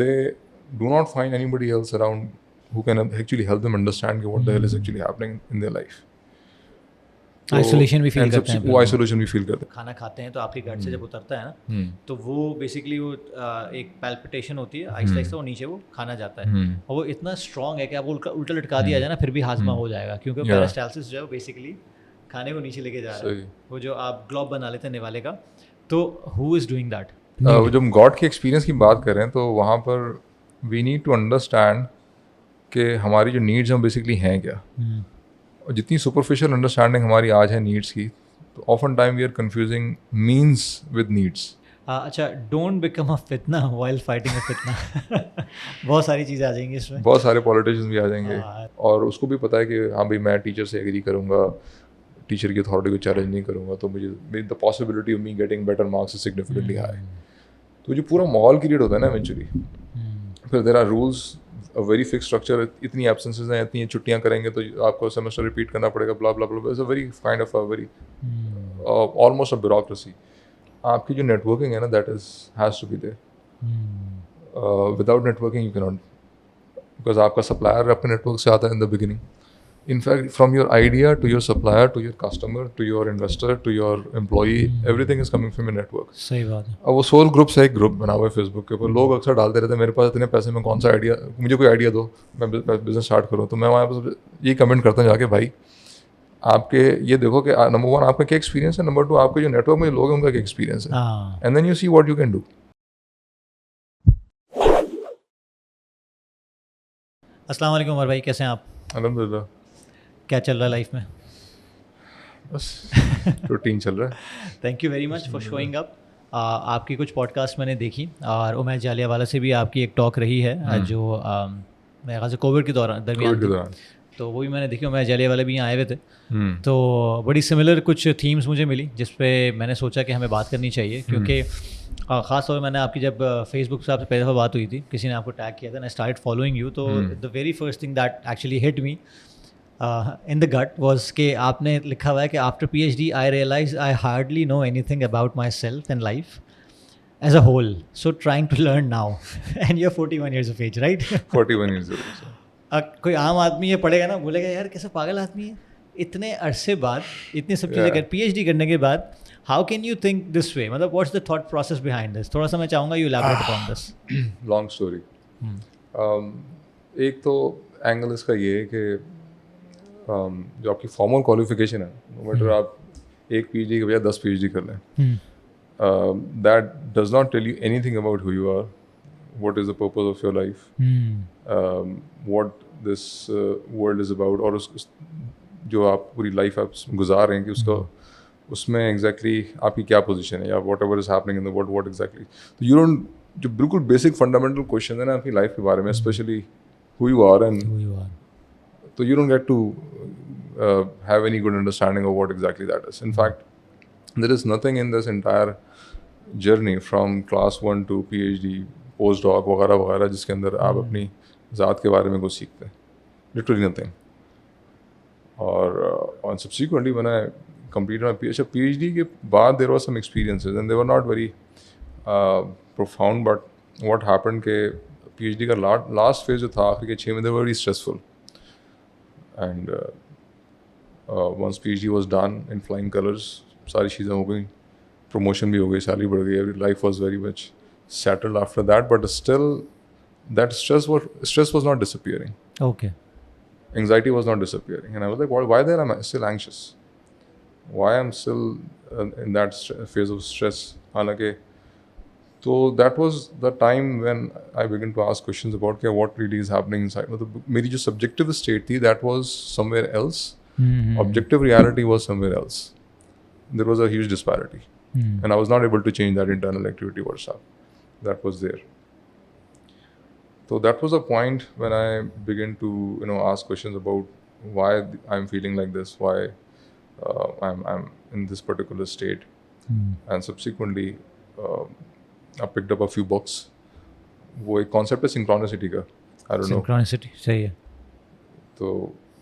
they do not find anybody else around who can actually help them understand what the hell is actually happening in their life. Isolation भी feel करते हैं, वो isolation भी feel करते हैं. खाना खाते हैं तो आपकी गट से जब उतरता है ना, तो वो बेसिकली वो एक पैल्पिटेशन होती है, आहिस्ता आहिस्ता वो नीचे वो खाना जाता है, और वो इतना स्ट्रॉन्ग है कि आपको उल्टा लटका दिया जाए ना फिर भी हाजमा हो जाएगा, क्योंकि पेरिस्टालसिस जो है बेसिकली खाने को नीचे लेके जा रहा है, वो जो आप ग्लोब बना लेते हैं निवाले का. तो हु इज डूइंग दैट? जब हम गॉड के एक्सपीरियंस की बात करें तो वहाँ पर वी नीड टू अंडरस्टैंड कि हमारी जो नीड्स हैं बेसिकली हैं क्या. और जितनी सुपरफिशियल अंडरस्टैंडिंग हमारी आज है नीड्स की, तो often time we are confusing means with needs. अच्छा, डोंट बिकम अ फितना व्हाइल फाइटिंग अ फितना. बहुत सारी चीज़ें आ जाएंगी इसमें, बहुत सारे पॉलिटिशियंस भी आ जाएंगे, और उसको भी पता है कि हाँ भाई मैं टीचर से एग्री करूँगा, टीचर की अथॉरिटी को चैलेंज नहीं करूँगा, तो मुझे the possibility of me getting better marks is significantly high. तो जो पूरा माहौल क्रिएट होता है ना इवेंचुअली, फिर there are rules, a very fix structure. इतनी एब्सेंसेस हैं, इतनी छुट्टियाँ करेंगे तो आपको सेमेस्टर रिपीट करना पड़ेगा, blah blah blah. It's a very kind of a very almost a bureaucracy. आपकी जो नेटवर्किंग है ना, that is has to be there. Without networking you can not, because आपका सप्लायर अपने नेटवर्क से आता है in the beginning. In fact from your idea to your supplier to your customer to your investor to your employee, everything is coming from your network. सही बात है. अब वो सोल ग्रुप से एक ग्रुप बना हुआ है फेसबुक के ऊपर. लोग अक्सर डालते रहते हैं मेरे पास इतने पैसे में कौन सा आइडिया, मुझे कोई आइडिया दो, मैं बिजनेस स्टार्ट करूँ. तो मैं वहाँ पर ये कमेंट करता हूँ जाके, भाई आपके ये देखो कि नंबर 1 आपका क्या एक्सपीरियंस है, नंबर 2 आपके जो नेटवर्क में लोग हैं उनका क्या एक्सपीरियंस है, and then you see what you can do. अस्सलाम वालेकुम उमर भाई, कैसे हैं आप? अल्हम्दुलिल्लाह. क्या चल रहा है लाइफ में? बस रूटीन चल रहा है. Thank you very much for showing up. आपकी कुछ पॉडकास्ट मैंने देखी, और उमर जालियावाला से भी आपकी एक टॉक रही है जो मेरे ख्याल से कोविड के दरमियान, तो वो भी मैंने देखी. उमर जालियावाला भी यहाँ आए हुए थे, तो बड़ी सिमिलर कुछ थीम्स मुझे मिली जिस पे मैंने सोचा कि हमें बात करनी चाहिए, क्योंकि ख़ास तौर पर मैंने आपकी जब फेसबुक से आपसे पहली दफ़ा बात हुई थी, किसी ने आपको टैग किया था, आई स्टार्ट फॉलोइंग यू. तो the very first thing that actually hit me in the gut was कि आपने लिखा हुआ है कि after PhD I realized I hardly know anything about myself and life as a whole, so trying to learn now. And you're 41 years of age, right? 41 years of age. कोई आम आदमी ये पढ़ेगा ना, बोलेगा यार कैसा पागल आदमी है, इतने अरसे बाद इतनी सब चीज़ें कर PhD करने के बाद how can you think this way? मतलब what's the thought process behind this? थोड़ा सा मैं चाहूँगा you elaborate upon this. Long story. एक तो एंगल इसका ये है कि जो आपकी फॉर्मल क्वालिफिकेशन है, नो मैटर आप एक PhD के बजाय 10 PhD कर लें, that does not tell you anything about who you are, what is the purpose of your life, what this world is about, और उस जो आप पूरी लाइफ आप गुजार रहे हैं कि उसका उसमें एग्जैक्टली आपकी क्या पोजीशन है, या what ever is happening in the world, what exactly. तो यू डोंट, जो बिल्कुल बेसिक फंडामेंटल क्वेश्चन है ना आपकी लाइफ के बारे में, specially who you are and, so you don't get to have any good understanding of what exactly that is. In fact, there is nothing in this entire journey from class 1 to PhD, postdoc वगैरह वगैरह जिसके अंदर आप अपनी ज़ात के बारे में कुछ सीखते हैं. Literally nothing. और subsequently when I completed my PhD के बाद there were some experiences and they were not very profound, but what happened के PhD का last phase जो था आखिरी के 6 महीने, they were very stressful. And once PhD was done in flying colors, सारी चीज़ें हो गई, promotion भी हो गई, salary बढ़ गई, every life was very much settled after that, but still that stress was not disappearing. Okay. Anxiety was not disappearing, and I was like, why there am I still anxious? Why I'm still in that phase of stress? हालांकि तो that was the time when I began to ask questions about what really is happening inside. मतलब मेरी जो subjective state थी, that was somewhere else. Objective reality was somewhere else. There was a huge disparity, and I was not able to change that internal activity WhatsApp. That was there. So that was a point when I began to ask questions about why I'm feeling like this, why I'm in this particular state, and subsequently. I picked up a few books. वो एक concept है synchronicity का, I don't know. Synchronicity सही है. तो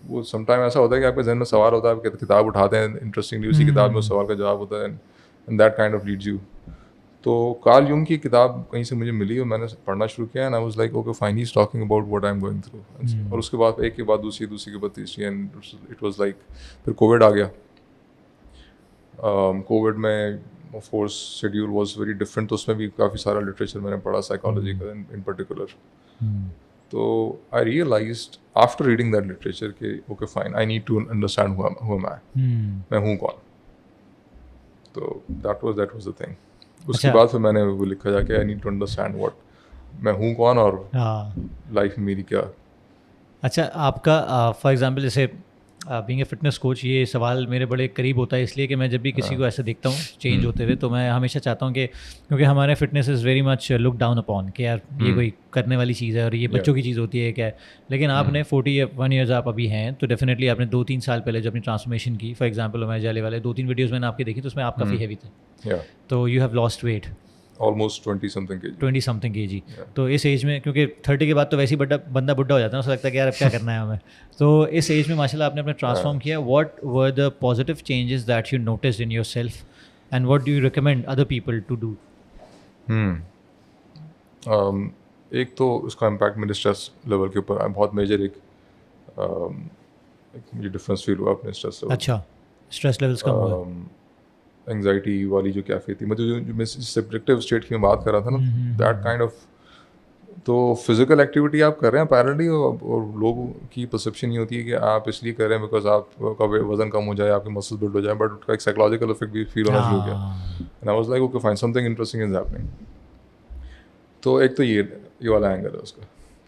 वो sometime ऐसा होता है कि आपके जहन में सवाल होता है, आप किताब उठाते हैं, इंटरेस्टिंगली उसी किताब में उस सवाल का जवाब होता है, and that kind of leads you तो कार्ल युंग की किताब कहीं से मुझे मिली और मैंने पढ़ना शुरू किया and I was like okay fine he is talking about what I am going through और उसके बाद एक के बाद दूसरी के बाद तीसरी एंड इट वाज लाइक फिर कोविड आ गया. कोविड में of course schedule was very different, तो उसमें भी काफ़ी सारा लिटरेचर मैंने पढ़ा साइकोलॉजी का इन पर्टिकुलर. तो I realized after reading that literature कि okay fine I need to understand who am I, मैं हूँ कौन. तो दैट वाज द थिंग. उसके बाद फिर मैंने वो लिखा जाके I need to understand what मैं हूँ कौन और लाइफ में मेरी क्या. अच्छा, आपका फॉर एग्जांपल जैसे बीइंग ए फिटनेस कोच, ये सवाल मेरे बड़े करीब होता है इसलिए कि मैं जब भी किसी को ऐसा देखता हूँ चेंज होते हुए, तो मैं हमेशा चाहता हूँ कि क्योंकि हमारे fitness is very much look down upon कि यार ये कोई करने वाली चीज़ है और ये बच्चों की चीज़ होती है क्या है. लेकिन आपने 41 ईयर्स आप अभी हैं, तो डेफिनेटली आपने 2-3 साल पहले जो अपनी ट्रांसफॉर्मेशन की, फॉर एग्जाम्पल मैं जाले वाले 2-3 वीडियोज़ मैंने आपके देखी तो उसमें आप काफ़ी हैवी थे, तो you have lost weight almost 20 something kg. तो इस एज में, क्योंकि 30 के बाद तो वैसे ही बंदा बुढ़ा हो जाता है, उसको लगता है कि यार अब क्या करना है हमें. तो इस एज में माशाल्लाह आपने अपने ट्रांसफॉर्म किया. What were the positive changes that you noticed in yourself and what do you recommend other people to do? एक तो उसका इम्पैक्ट मेरे स्ट्रेस लेवल के ऊपर बहुत मेजर. एक मुझे डिफरेंस फील हुआ अपने स्ट्रेस लेवल. अच्छा, स्ट्रेस लेवल्स कम हुआ. एंग्जाइटी वाली जो कैफे थी, मतलब जो मैं सब्जेक्टिव स्टेट की मैं बात कर रहा था ना, दैट काइंड ऑफ. तो फिजिकल एक्टिविटी आप कर रहे हैं पैरेलली और लोगों की परसेप्शन ये होती है कि आप इसलिए कर रहे हैं बिकॉज आपका वजन कम हो जाए, आपके मसल्स बिल्ड हो जाए, बट उसका एक साइकोलॉजिकल इफेक्ट भी फील होना शुरू हो गया. And I was like okay fine something interesting is happening. तो एक तो ये वाला एंगल है उसका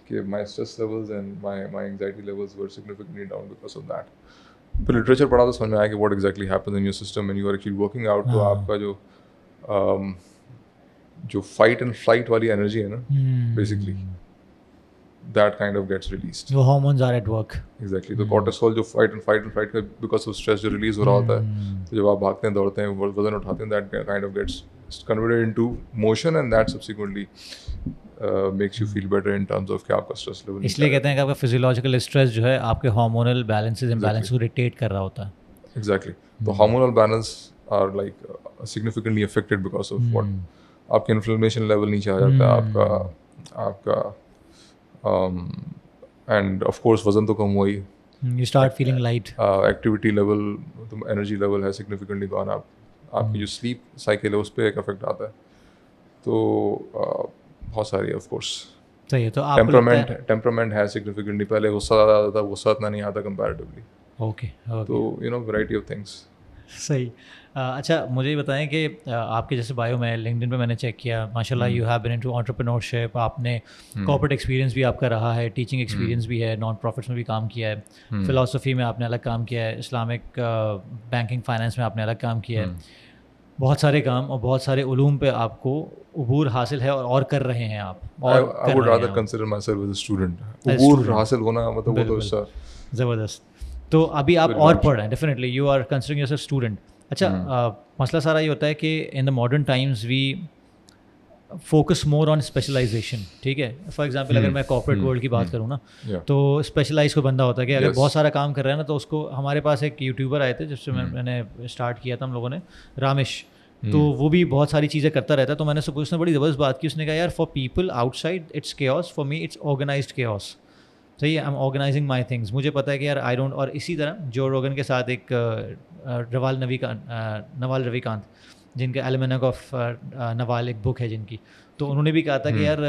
कि my stress levels and my anxiety levels were significantly down because of that. फिर लिटरेचर पढ़ा तो समझ में आया कि what exactly happens in your system when you are actually working out. तो आपका जो फाइट एंड फ्लाइट वाली एनर्जी है ना, basically that kind of gets released. वो hormones are at work. Exactly. तो कॉर्टिसोल जो फाइट एंड फ्लाइट का बिकॉज ऑफ स्ट्रेस जो रिलीज हो रहा होता है, तो जब आप भागते हैं, दौड़ते हैं, वजन उठाते हैं, that kind of gets converted into motion and that subsequently makes you feel better in terms of कि आपका स्ट्रेस लेवल. इसलिए कहते हैं कि आपका फिजियोलॉजिकल स्ट्रेस जो है आपके हार्मोनल बैलेंसेस इम्बैलेंस को डिक्टेट कर रहा होता है. एग्जैक्टली. तो hormonal balance are like significantly affected because of what. आपका इन्फ्लेमेशन लेवल नीचे आ जाता है, आपका एंड ऑफ कोर्स वजन तो कम हुआ ही. You start feeling light. Activity level, तो एनर्जी लेवल है सिग्निफिकेंटली गॉन अप. आपकी जो स्लीप साइकिल है उस पर एक इफेक्ट आता है. तो बहुत सारी ऑफ कोर्स. सही है. तो टेम्परामेंट है सिग्निफिकेंटली. पहले गुस्सा ज़्यादा आता था, गुस्सा इतना नहीं आता कंपैरेटिवली. ओके. तो you know variety of things. सही. अच्छा, मुझे ये बताएं कि आपके जैसे बायो में लिंक्डइन पे मैंने चेक किया, माशाल्लाह you have been into entrepreneurship. आपने कॉर्पोरेट एक्सपीरियंस भी आपका रहा है, टीचिंग एक्सपीरियंस भी है, नॉन प्रॉफिट्स में भी काम किया है, फिलॉसफी में आपने अलग काम किया है, इस्लामिक बैंकिंग फाइनेंस में आपने अलग काम किया है. बहुत सारे काम और बहुत सारे उलूम पे आपको उबूर हासिल है और कर रहे हैं आप. I would rather consider myself as a student. उबूर हासिल होना मतलब वो तो इसका ज़बरदस्त. तो अभी आप और पढ़ रहे हैं, definitely you are considering yourself student. अच्छा, मसला सारा ये होता है कि in the modern times we focus more on specialisation. ठीक है, फॉर एग्जांपल अगर मैं कॉर्पोरेट वर्ल्ड की बात करूँ ना, तो स्पेशलाइज को बंदा होता है कि अगर बहुत सारा काम कर रहा है ना, तो उसको. हमारे पास एक यूट्यूबर आए थे जिससे मैंने स्टार्ट किया था हम लोगों ने, रामेश. तो वो भी बहुत सारी चीज़ें करता रहता है. तो मैंने उसने बड़ी ज़बरदस्त बात की. उसने कहा यार for people outside it's chaos, for me it's organised chaos. सही है, I am organising my things. मुझे पता है कि यार आई डोंट. और इसी तरह जो रोगन के साथ एक नवाल रविकांत, जिनके एलिमेंट ऑफ नवाल एक बुक है जिनकी, तो उन्होंने भी कहा था कि यार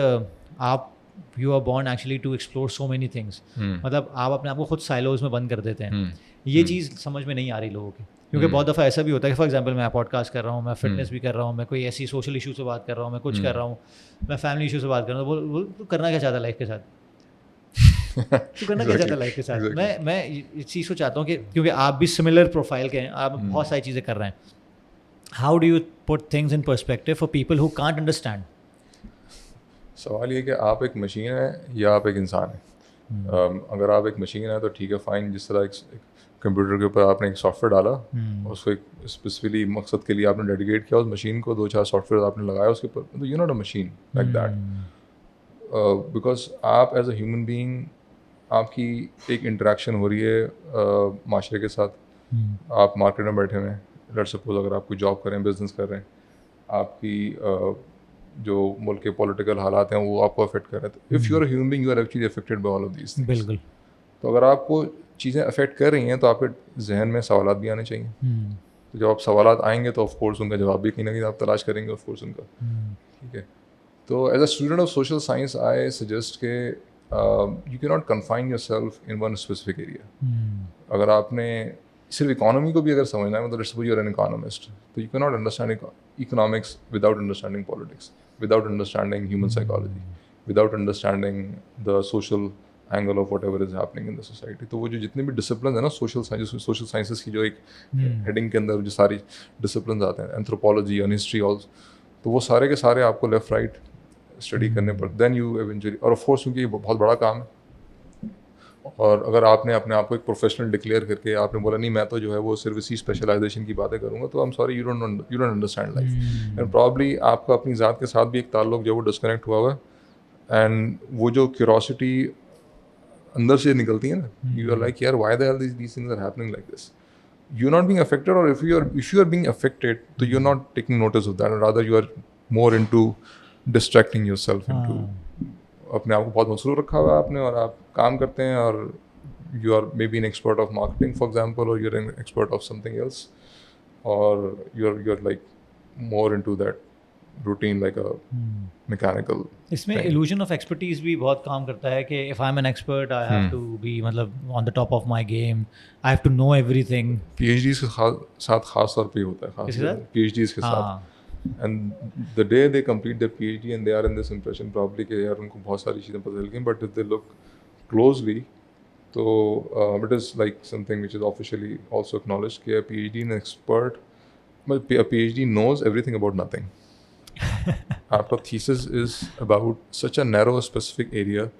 आप you are born actually to explore so many things. मतलब आप अपने आप को खुद साइलोज में बंद कर देते हैं. ये चीज़ समझ में नहीं आ रही लोगों की, क्योंकि बहुत दफ़ा ऐसा भी होता है कि फॉर एग्जांपल मैं पॉडकास्ट कर रहा हूँ, मैं फिटनेस भी कर रहा हूँ, मैं कोई ऐसी सोशल इशू से बात कर रहा हूँ, मैं कुछ कर रहा हूँ, मैं फैमिली इशू से बात कर रहा हूँ. वो करना क्या चाहता है लाइफ के साथ? तो करना क्या चाहता है लाइफ के साथ? मैं इस चीज़ को चाहता हूँ कि क्योंकि आप भी सिमिलर प्रोफाइल के हैं, आप बहुत सारी चीज़ें कर रहे हैं. How do you put things in perspective for people who can't understand? सवाल ये कि आप एक मशीन है या आप एक इंसान है. अगर आप एक मशीन है तो ठीक है, फाइन. जिस तरह एक कंप्यूटर के ऊपर आपने एक सॉफ्टवेयर डाला, उसको एक स्पेसिफिकली मकसद के लिए आपने डेडिकेट किया, उस मशीन को 2-4 सॉफ्टवेयर आपने लगाया उसके ऊपर, तो you not a machine like that. Because आप एज अ ह्यूमन बीइंग, आपकी एक इंटरेक्शन हो रही है माशरे के साथ. आप मार्केट में बैठे हुए हैं, लेट्स सपोज अगर आप कोई जॉब कर रहे हैं, बिजनेस कर रहे हैं, आपकी जो मुल्क के पॉलिटिकल हालात हैं वो आपको अफेक्ट कर रहे हैं. If you are human being you are actually affected by all of these things. बिल्कुल. तो अगर आपको चीज़ें अफेक्ट कर रही हैं तो आपके जहन में सवालात भी आने चाहिए. तो जब आप सवालात आएंगे तो ऑफ कोर्स उनका जवाब भी कहीं ना कहीं आप तलाश करेंगे ऑफ कोर्स उनका. ठीक है. तो as a student of social science I suggest के you can not confine yourself in one specific area. अगर आपने सिर्फ इकोनॉमी को भी अगर समझना है, मतलब let's suppose you are an economist, तो you can not understand economics without understanding politics, without understanding human psychology, without understanding the social angle of whatever is happening in the society. तो वो जो जितने भी discipline है ना social sciences की जो एक हेडिंग के अंदर जो सारी डिसिप्लिन आते हैं, एंथ्रोपोलॉजी एंड हिस्ट्री ऑल्सो, तो वो सारे के सारे आपको लेफ्ट राइट स्टडी करने पर देन यू एवेंचुअली. और ऑफ कोर्स क्योंकि ये बहुत बड़ा काम है, और अगर आपने अपने आप को एक प्रोफेशनल डिक्लेयर करके आपने बोला नहीं मैं तो जो है वो सिर्फ इसी स्पेशलाइजेशन की बातें करूँगा, तो I am sorry you don't understand life. And probably आपका अपनी ज़ात के साथ भी एक ताल्लुक जो वो डिस्कनेक्ट हुआ हुआ है. एंड वो जो क्यूरोसिटी अंदर से निकलती है ना, यू आर लाइक यार why the hell these things are happening like this. You are not being affected, और if you are being affected तो you are not taking notice of that, rather you are more into distracting yourself into. अपने आप को बहुत मसरूफ रखा हुआ है आपने, और आप काम करते हैं, और you are maybe an expert of marketing for example, और you are an expert of something else, और you are like more into that routine like a mechanical. इसमें इल्यूजन ऑफ एक्सपर्टीज भी बहुत काम करता है कि if I am an expert I have to be मतलब on the top of my game, I have to know everything. PhDs के साथ खास तौर पे होता है, खास पीएचडीज के साथ. And the day they complete their PhD and they are in this impression probably कि यार उनको बहुत सारी चीज़ें पता चल गई, but if they look closely तो it is like something which is officially also acknowledged कि a PhD an expert, मतलब a PhD knows everything about nothing. आपका thesis is about such a narrow specific area,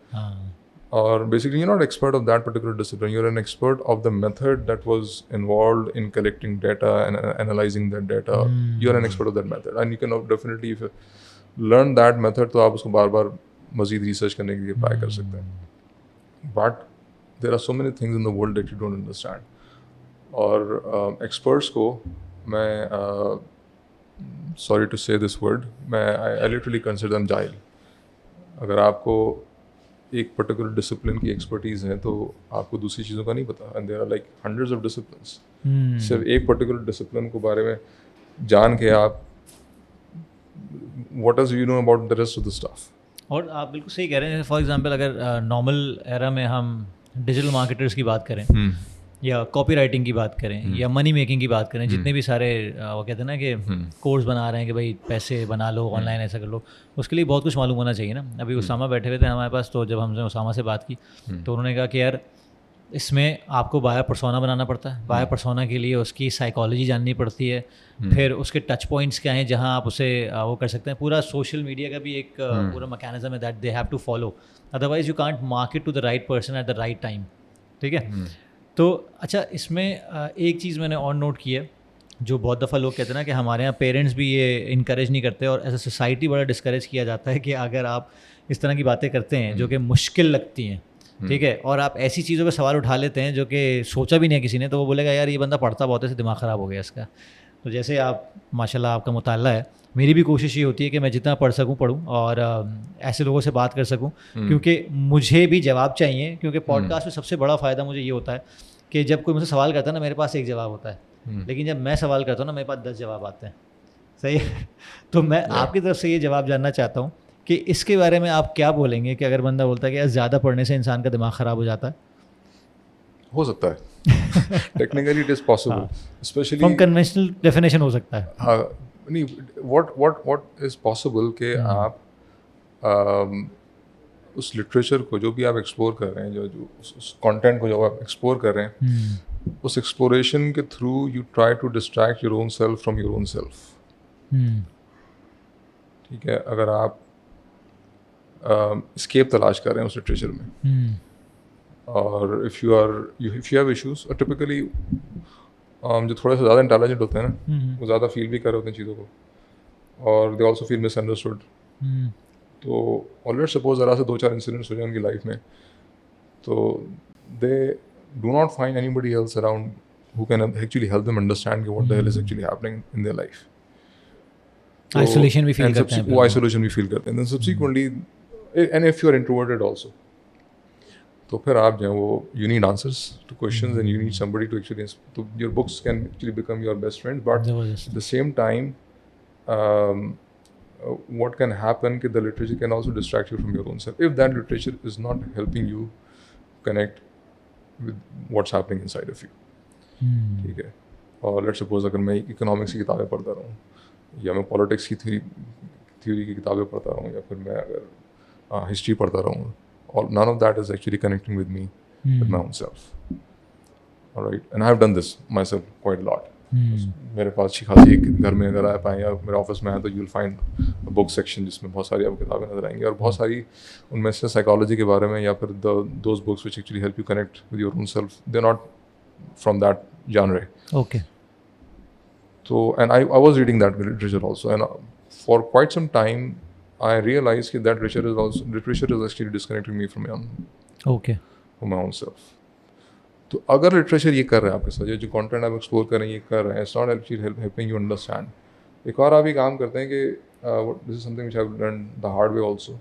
or basically you're not expert of that particular discipline, you're an expert of the method that was involved in collecting data and analyzing that data. You're an expert of that method, and you can definitely if you learn that method तो आप उसको बार बार मज़ीद research करने के लिए apply कर सकते हैं. But there are so many things in the world that you don't understand. और experts को मैं sorry to say this word, मैं I literally consider them jahil. अगर आपको एक पर्टिकुलर डिसिप्लिन की एक्सपर्टीज़ है तो आपको दूसरी चीज़ों का नहीं पता. And there are like hundreds of disciplines. सिर्फ एक पर्टिकुलर डिसिप्लिन को बारे में जान के आप what does you know about the rest of the stuff. और आप बिल्कुल सही कह रहे हैं. फॉर एग्जांपल अगर नॉर्मल एरा में हम डिजिटल मार्केटर्स की बात करें या कॉपी राइटिंग की बात करें या मनी मेकिंग की बात करें, जितने भी सारे वो कहते हैं ना कि कोर्स बना रहे हैं कि भाई पैसे बना लो ऑनलाइन ऐसा कर लो, उसके लिए बहुत कुछ मालूम होना चाहिए ना. अभी उसामा बैठे हुए थे हमारे पास, तो जब हमने उसामा से बात की तो उन्होंने कहा कि यार इसमें आपको बायर पर्सोना बनाना पड़ता है. बायर पर्सोना के लिए उसकी साइकोलॉजी जाननी पड़ती है, फिर उसके टच पॉइंट्स क्या हैं जहाँ आप उसे वो कर सकते हैं. पूरा सोशल मीडिया का भी एक पूरा मैकेनिज्म है that they have to follow, otherwise you can't market to the right person at the right time. ठीक है. तो अच्छा, इसमें एक चीज़ मैंने और नोट की है जो बहुत दफ़ा लोग कहते हैं ना कि हमारे यहाँ पेरेंट्स भी ये इनकरेज नहीं करते, और एज अ सोसाइटी बड़ा डिस्करेज किया जाता है कि अगर आप इस तरह की बातें करते हैं जो कि मुश्किल लगती हैं, ठीक है, और आप ऐसी चीज़ों पे सवाल उठा लेते हैं जो कि सोचा भी नहीं है किसी ने, तो वो बोलेगा यार ये बंदा पढ़ता बहुत है, इससे दिमाग ख़राब हो गया इसका. तो जैसे आप माशाल्लाह आपका मुताल्ला है, मेरी भी कोशिश ये होती है कि मैं जितना पढ़ सकूं पढ़ूं और ऐसे लोगों से बात कर सकूं, क्योंकि मुझे भी जवाब चाहिए. क्योंकि पॉडकास्ट में सबसे बड़ा फ़ायदा मुझे ये होता है कि जब कोई मुझसे सवाल करता है ना, मेरे पास एक जवाब होता है, लेकिन जब मैं सवाल करता हूँ ना, मेरे पास 10 जवाब आते हैं. सही है. तो मैं आपकी तरफ से ये जवाब जानना चाहता हूँ कि इसके बारे में आप क्या बोलेंगे कि अगर बंदा बोलता है कि यार ज़्यादा पढ़ने से इंसान का दिमाग ख़राब हो जाता है. हो सकता है. Technically it is possible, specially from conventional definition हो सकता है. हाँ नहीं, व्हाट इज़ पॉसिबल कि आप उस लिटरेचर को जो भी आप एक्सप्लोर कर रहे हैं, जो उस कंटेंट को जो आप एक्सप्लोर कर रहे हैं, उस एक्सप्लोरेशन के through you try to distract your own self from your own self. ठीक है. अगर आप escape तलाश कर रहे हैं उस लिटरेचर में, और इफ़ यू हैव इश्यूज, और टिपिकली जो थोड़ा सा ज़्यादा इंटेलिजेंट होते हैं ना, वो ज़्यादा फील भी कर रहे होते हैं चीज़ों को, और दे आल्सो फील मिसअंडरस्टूड. तो ऑलरेडी सपोज ज़रा से 2-4 इंसिडेंट्स हो जाए उनकी लाइफ में, तो they do not find anybody else around who can actually help them understand what the hell is actually happening in their life. Isolation भी feel करते हैं, वो आइसोलेशन भी फील करते हैं. Subsequently and if you are introverted also, तो फिर आप जो है वो you need answers to questions and you need somebody to actually, तो your books can actually become your best friend. But at the same time what can happen कि the literature can also distract you from your own self if that literature is not helping you connect with what's happening inside of you. ठीक है. और let's suppose अगर मैं economics की किताबें पढ़ता रहूँ या मैं पॉलिटिक्स की थ्योरी की किताबें पढ़ता रहूँ या फिर मैं अगर हिस्ट्री पढ़ता रहूँ, और none of that is actually connecting with me with my own self. All right, and I have done this myself quite a lot. मेरे पास अच्छी खासी घर में अगर आ पाए या मेरे ऑफिस में आए तो you will find book section जिसमें बहुत सारी आपको किताबें नजर आएंगी, और बहुत सारी उनमें से साइकोलॉजी के बारे में या फिर those books which actually help you connect with your own self, they are not from that genre. Okay. तो and I was reading that literature also, and for quite some time I realize कि that literature is actually disconnecting me from my own self. तो अगर literature ये कर रहा है आपके साथ, जो कंटेंट आप एक्सप्लोर कर रहे हैं ये कर रहे हैं, it's not actually helping you understand. एक और आप ये काम करते हैं कि this is something which I have learn the hard way also,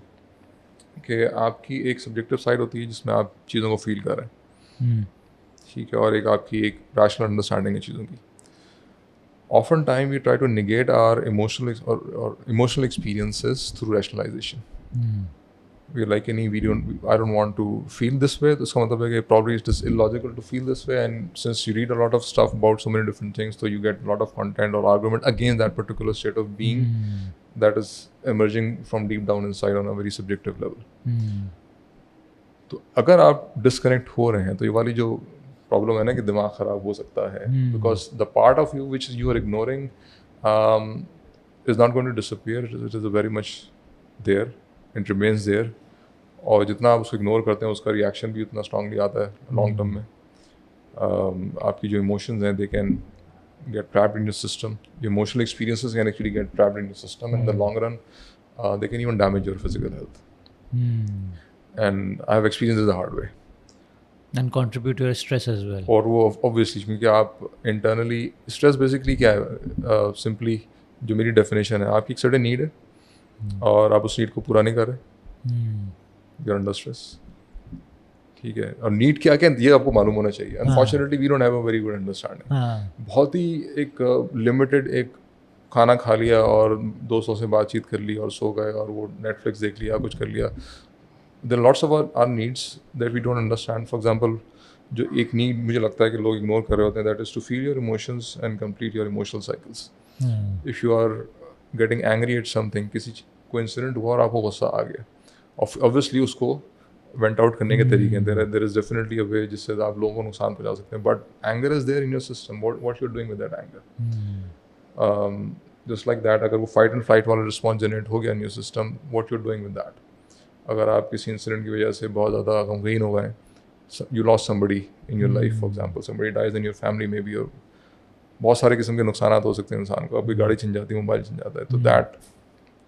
कि आपकी एक सब्जेक्टिव साइड होती है जिसमें आप चीज़ों को फील कर रहे हैं, ठीक है, और एक आपकी एक रैशनल अंडरस्टैंडिंग है चीज़ों की. Often time we try to negate our emotional experiences through rationalisation. We're like I don't want to feel this way. तो इसका मतलब है कि probably it is illogical to feel this way, and since you read a lot of stuff about so many different things, so you get a lot of content or argument against that particular state of being that is emerging from deep down inside on a very subjective level. तो अगर आप disconnect हो रहे हैं तो ये वाली जो प्रॉब्लम है ना कि दिमाग ख़राब हो सकता है, because the part of you which you are ignoring is not going to disappear. It is very much there. It remains there. और जितना आप उसको इग्नोर करते हैं उसका रिएक्शन भी उतना स्ट्रांगली आता है लॉन्ग टर्म में. आपकी जो इमोशंस हैं they can get trapped in your system. Emotional experiences can actually get trapped in your system in the long run. They can even damage your physical health. And I have experienced the hard way. And contribute to your stress as well. और वो obviously क्योंकि आप internally stress basically क्या है, simply जो मेरी definition है, आपकी एक सर्टेन नीड है और आप उस नीड को पूरा नहीं कर रहे, यू आर अंडर स्ट्रेस. ठीक है. और नीड क्या क्या ये आपको मालूम होना चाहिए. Unfortunately we don't have a very good understanding. बहुत ही एक लिमिटेड एक खाना खा लिया और दोस्तों से बातचीत कर ली और सो गए और वो नेटफ्लिक्स देख लिया, कुछ कर लिया. There are lots of our needs that we don't understand. For example जो एक नीड मुझे लगता है कि लोग इग्नोर कर रहे होते हैं, that is to feel your emotions and complete your emotional cycles. If you are getting angry at something, किसी को इंसिडेंट हुआ और आपको गुस्सा आ गया, ऑब्वियसली उसको वेंट आउट करने के तरीके हैं. There is definitely a way जिससे आप लोगों को नुकसान पहुंचा सकते हैं. But anger is there in your system. What you are doing with that anger. Just like that, अगर वो फाइट एंड फ्लाइट वाला रिस्पॉन्स जनरेट हो गया in your system, what you are doing with that. अगर आप किसी incident की वजह से बहुत ज़्यादा गमगीन हो गए, you lost somebody in your life, for example somebody dies in your family में भी, और बहुत सारे किस्म के नुकसान हो सकते हैं इंसान को. आपकी गाड़ी छिन जाती है, मोबाइल छिन जाता है. तो that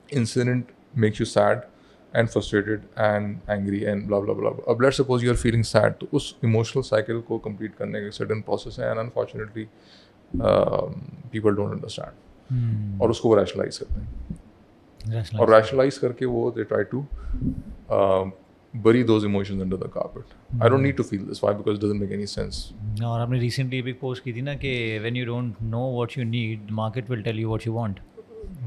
incident makes you sad and frustrated and angry and blah blah blah. अब let's suppose you are feeling sad, तो उस emotional cycle को complete करने का certain process है, and unfortunately people don't understand. और उसको वो rationalize करते हैं. और rationalize करके वो they try to bury those emotions under the carpet. I don't need to feel this. Why? Because it doesn't make any sense. और आपने recently एक post की थी ना कि when you don't know what you need, market will tell you what you want.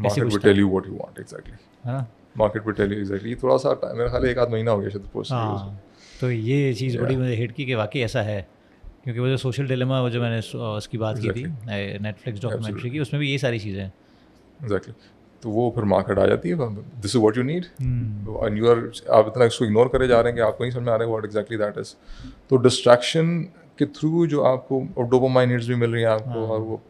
Market will tell you what you want, exactly. हाँ. Market पे tell you exactly. थोड़ा सा मेरा ख्याल 1 आध महीना हो गया शायद पोस्ट. तो ये चीज़ बड़ी मुझे हिट की कि वाकई ऐसा है, क्योंकि वो जो सोशल डिलेमा, वो जो मैंने उसकी बात की थी नेटफ्लिक्स डॉक्यूमेंट्री की, उसमें भी ये सारी चीज़ें हैं. एग्जैक्टली. तो वो फिर मार्केट आ जाती है, this is what you need, and you are, आप इतना इसको इग्नोर करे जा रहे हैं कि आपको नहीं समझ में आ रहा है व्हाट एग्जैक्टली दैट इज. तो डिस्ट्रैक्शन के थ्रू जो आपको डोपामाइन हिट्स भी मिल रही हैं आपको, और वो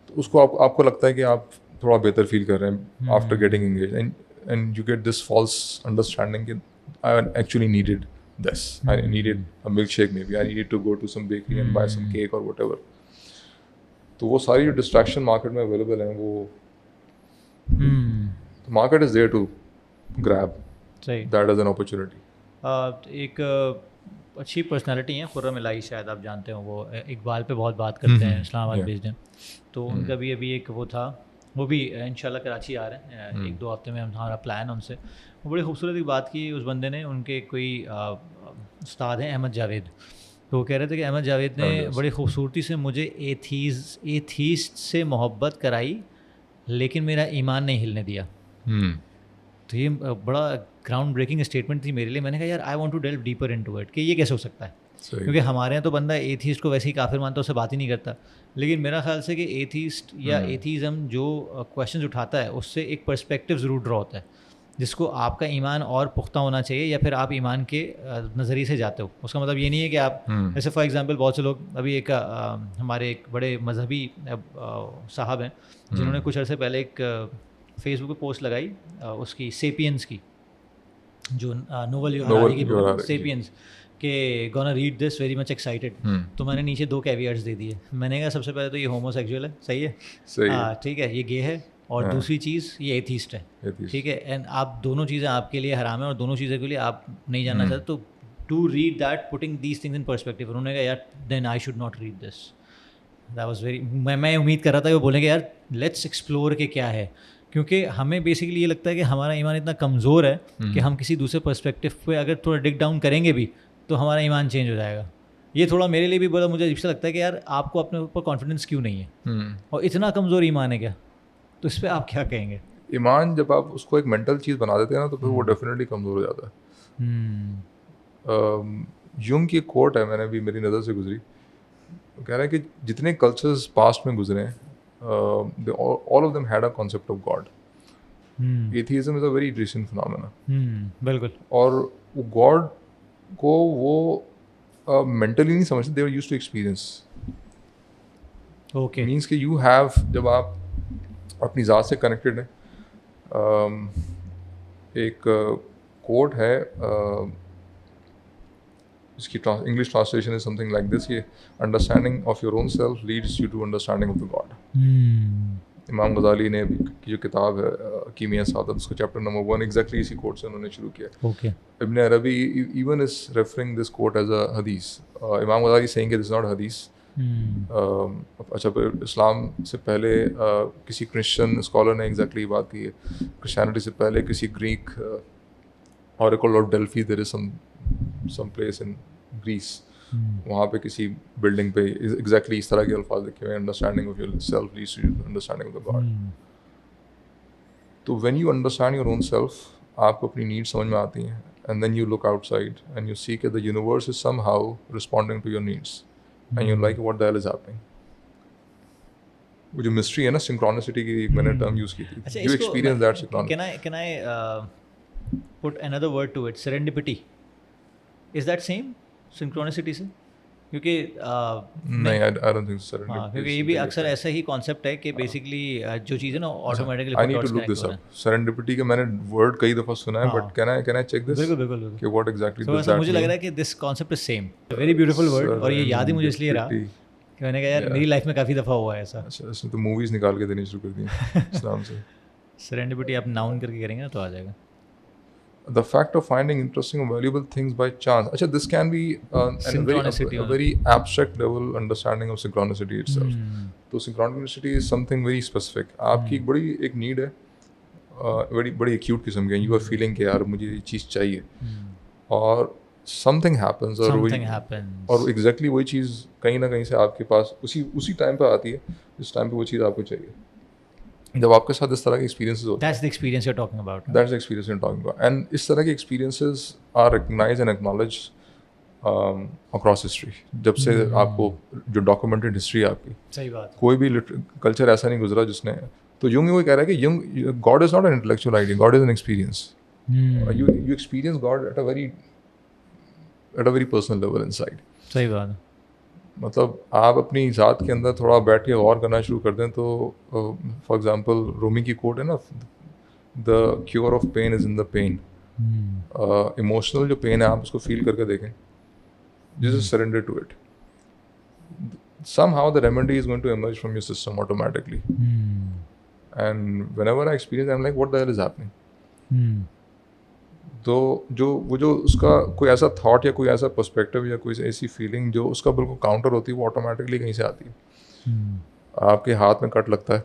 तो उसको आपको लगता है कि आप थोड़ा बेहतर फील कर रहे हैं after getting engage, and you get this false understanding that I actually needed this. I needed a milkshake maybe. I needed to go to some bakery and buy some cake or whatever. तो वो सारी जो distraction market में available हैं, वो the market is there to grab that as an opportunity. एक अच्छी personality है खुर्रम इलाही, शायद आप जानते हो, वो इकबाल पे बहुत बात करते हैं, इस्लामाबाद बेस्ड हैं. तो उनका भी अभी एक वो था वो भी इंशाल्लाह कराची आ रहे हैं 1-2 हफ्ते में, हमारा प्लान है उनसे। वो बड़ी खूबसूरत एक बात की उस बंदे ने, उनके कोई उस्ताद हैं अहमद जावेद, तो वो कह रहे थे कि अहमद जावेद ने बड़ी खूबसूरती से मुझे एथीस्ट से मोहब्बत कराई लेकिन मेरा ईमान नहीं हिलने दिया। तो ये बड़ा ग्राउंड ब्रेकिंग स्टेटमेंट थी मेरे लिए। मैंने कहा यार I want to delve deeper into it कि ये कैसे हो सकता है, क्योंकि हमारे यहाँ तो बंदा एथीस्ट को वैसे ही काफिर मानता है, उससे बात ही नहीं करता। लेकिन मेरा ख्याल से कि एथीस्ट या एथीज़म जो क्वेश्चंस उठाता है उससे एक पर्सपेक्टिव ज़रूर ड्रॉ होता है, जिसको आपका ईमान और पुख्ता होना चाहिए या फिर आप ईमान के नज़रिए से जाते हो। उसका मतलब ये नहीं है कि आप जैसे फॉर एग्जांपल बहुत से लोग अभी एक हमारे एक बड़े मजहबी साहब हैं जिन्होंने कुछ अर्से पहले एक फेसबुक पे पोस्ट लगाई उसकी सेपियंस की, जो नोवेल की बुक सेपियंस के gonna read this very much excited. तो मैंने नीचे 2 कैवियर्स दे दिए। मैंने कहा सबसे पहले तो ये होमोसेक्सुअल है, सही है, ठीक है, ये गे है, और दूसरी चीज़ ये एथीस्ट है, ठीक है, एंड आप दोनों चीज़ें आपके लिए हराम है और दोनों चीज़ों के लिए आप नहीं जानना चाहते। तो to read that putting these things in perspective, उन्होंने कहा यार then I should not read this. That was very, मैं उम्मीद कर रहा था कि वो बोलेंगे यार लेट्स एक्सप्लोर के क्या है, क्योंकि हमें बेसिकली ये लगता है कि हमारा ईमान इतना कमज़ोर है कि हम किसी दूसरे पर्सपेक्टिव पे अगर थोड़ा डिग डाउन करेंगे भी तो हमारा ईमान चेंज हो जाएगा। ये थोड़ा मेरे लिए भी बड़ा मुझे अजीब सा लगता है कि यार आपको अपने ऊपर कॉन्फिडेंस क्यों नहीं है और इतना कमज़ोर ईमान है क्या? तो इस पर आप क्या कहेंगे? ईमान जब आप उसको एक मेंटल चीज़ बना देते हैं ना तो फिर वो डेफिनेटली कमज़ोर हो जाता है। यूंग की कोट है, मैंने भी मेरी नज़र से गुजरी, कह रहा है कि जितने कल्चर्स पास्ट में गुजरे हैं all of them had a concept of God. Atheism is a very recent phenomena. बिल्कुल। और वो God को वो mentally नहीं समझते, they were used to experience. Okay. Means कि you have, जब आप अपनी ज़ात से connected हैं, एक quote है, इसकी English translation is something like this, ये understanding of your own self leads you to understanding of the God. इमाम गज़ाली ने की जो किताब है कीमिया सादत, उसका चैप्टर नंबर 1 एग्जैक्टली इसी कोट से उन्होंने शुरू किया। Ibn Arabi even is referring this quote as a हदीस। Imam Ghazali saying this is not हदीस। अच्छा, इस्लाम से पहले किसी क्रिश्चियन स्कॉलर ने एग्जैक्टली बात की है। क्रिश्चियनिटी से पहले किसी Greek oracle of Delphi, there is some place in Greece, वहाँ पे किसी बिल्डिंग पे एग्जैक्टली इस तरह के अल्फाज लिखे हुए, understanding of your self leads to understanding of the God. तो when you understand your own self, आपको अपनी नीड्स समझ में आती हैं, and then you look outside and you see कि the universe is somehow responding to your needs and you like what the hell is happening. वो जो mystery है ना, सिंक्रोनिसिटी की मैंने टर्म यूज की थी, you experience that synchronicity. Can I put another word to it, serendipity, is that same synchronicity से? क्योंकि नहीं, आई डोंट थिंक सर, क्योंकि ये भी अक्सर ऐसा ही कॉन्सेप्ट है कि बेसिकली जो चीज़ें ना automatically I need to look this up. Serendipity का मैंने वर्ड कई दफा सुना है, but can I check this? बिल्कुल कि व्हाट एग्जैक्टली डज दैट। मुझे लग रहा है कि this concept is same, very beautiful word, और ये याद ही मुझे इसलिए रहा कि मैंने कहा यार मेरी लाइफ में काफ़ी दफ़ा हुआ है ऐसा। अच्छा, इसने तो मूवीज निकाल के देनी शुरू कर दी इस नाम से। सेरेंडिपिटी आप नाउन करके करेंगे ना तो आ जाएगा। The fact of finding interesting or valuable things by chance. Achha, this can be a very abstract level understanding of synchronicity itself. तो synchronicity is something very specific. आपकी एक बड़ी एक need है, बड़ी acute किस्म की, you are feeling कि यार मुझे ये चीज़ चाहिए, और something happens, और exactly वही चीज़ कहीं ना कहीं से आपके पास उसी टाइम पे आती है जिस टाइम पे वो चीज़ आपको चाहिए। जब आपके साथ इस तरह के एक्सपीरियंसेस होते हैं, that's the experience you're talking about. That's the experience you're talking about. And इस तरह के experiences are recognized and acknowledged across history. जब से आपको जो documented history है आपकी, सही बात, कोई भी culture ऐसा नहीं गुजरा जिसने, तो यूंग वो कह रहा है कि God is not an intellectual idea, God is an experience. You experience God at a very personal level inside. सही बात है। मतलब आप अपनी ज़ात के अंदर थोड़ा बैठ के गौर करना शुरू कर दें तो फॉर एग्जांपल रूमी की कोट है ना, the cure of pain is in the pain. Emotional जो पेन है आप उसको फील करके देखें, just surrender to it, somehow the remedy is going to emerge from your system automatically. And whenever I experience, I'm like, what the hell is happening? तो जो उसका कोई ऐसा थॉट या कोई ऐसा पर्सपेक्टिव या कोई ऐसी फीलिंग जो उसका बिल्कुल काउंटर होती है, वो ऑटोमेटिकली कहीं से आती है। आपके हाथ में कट लगता है,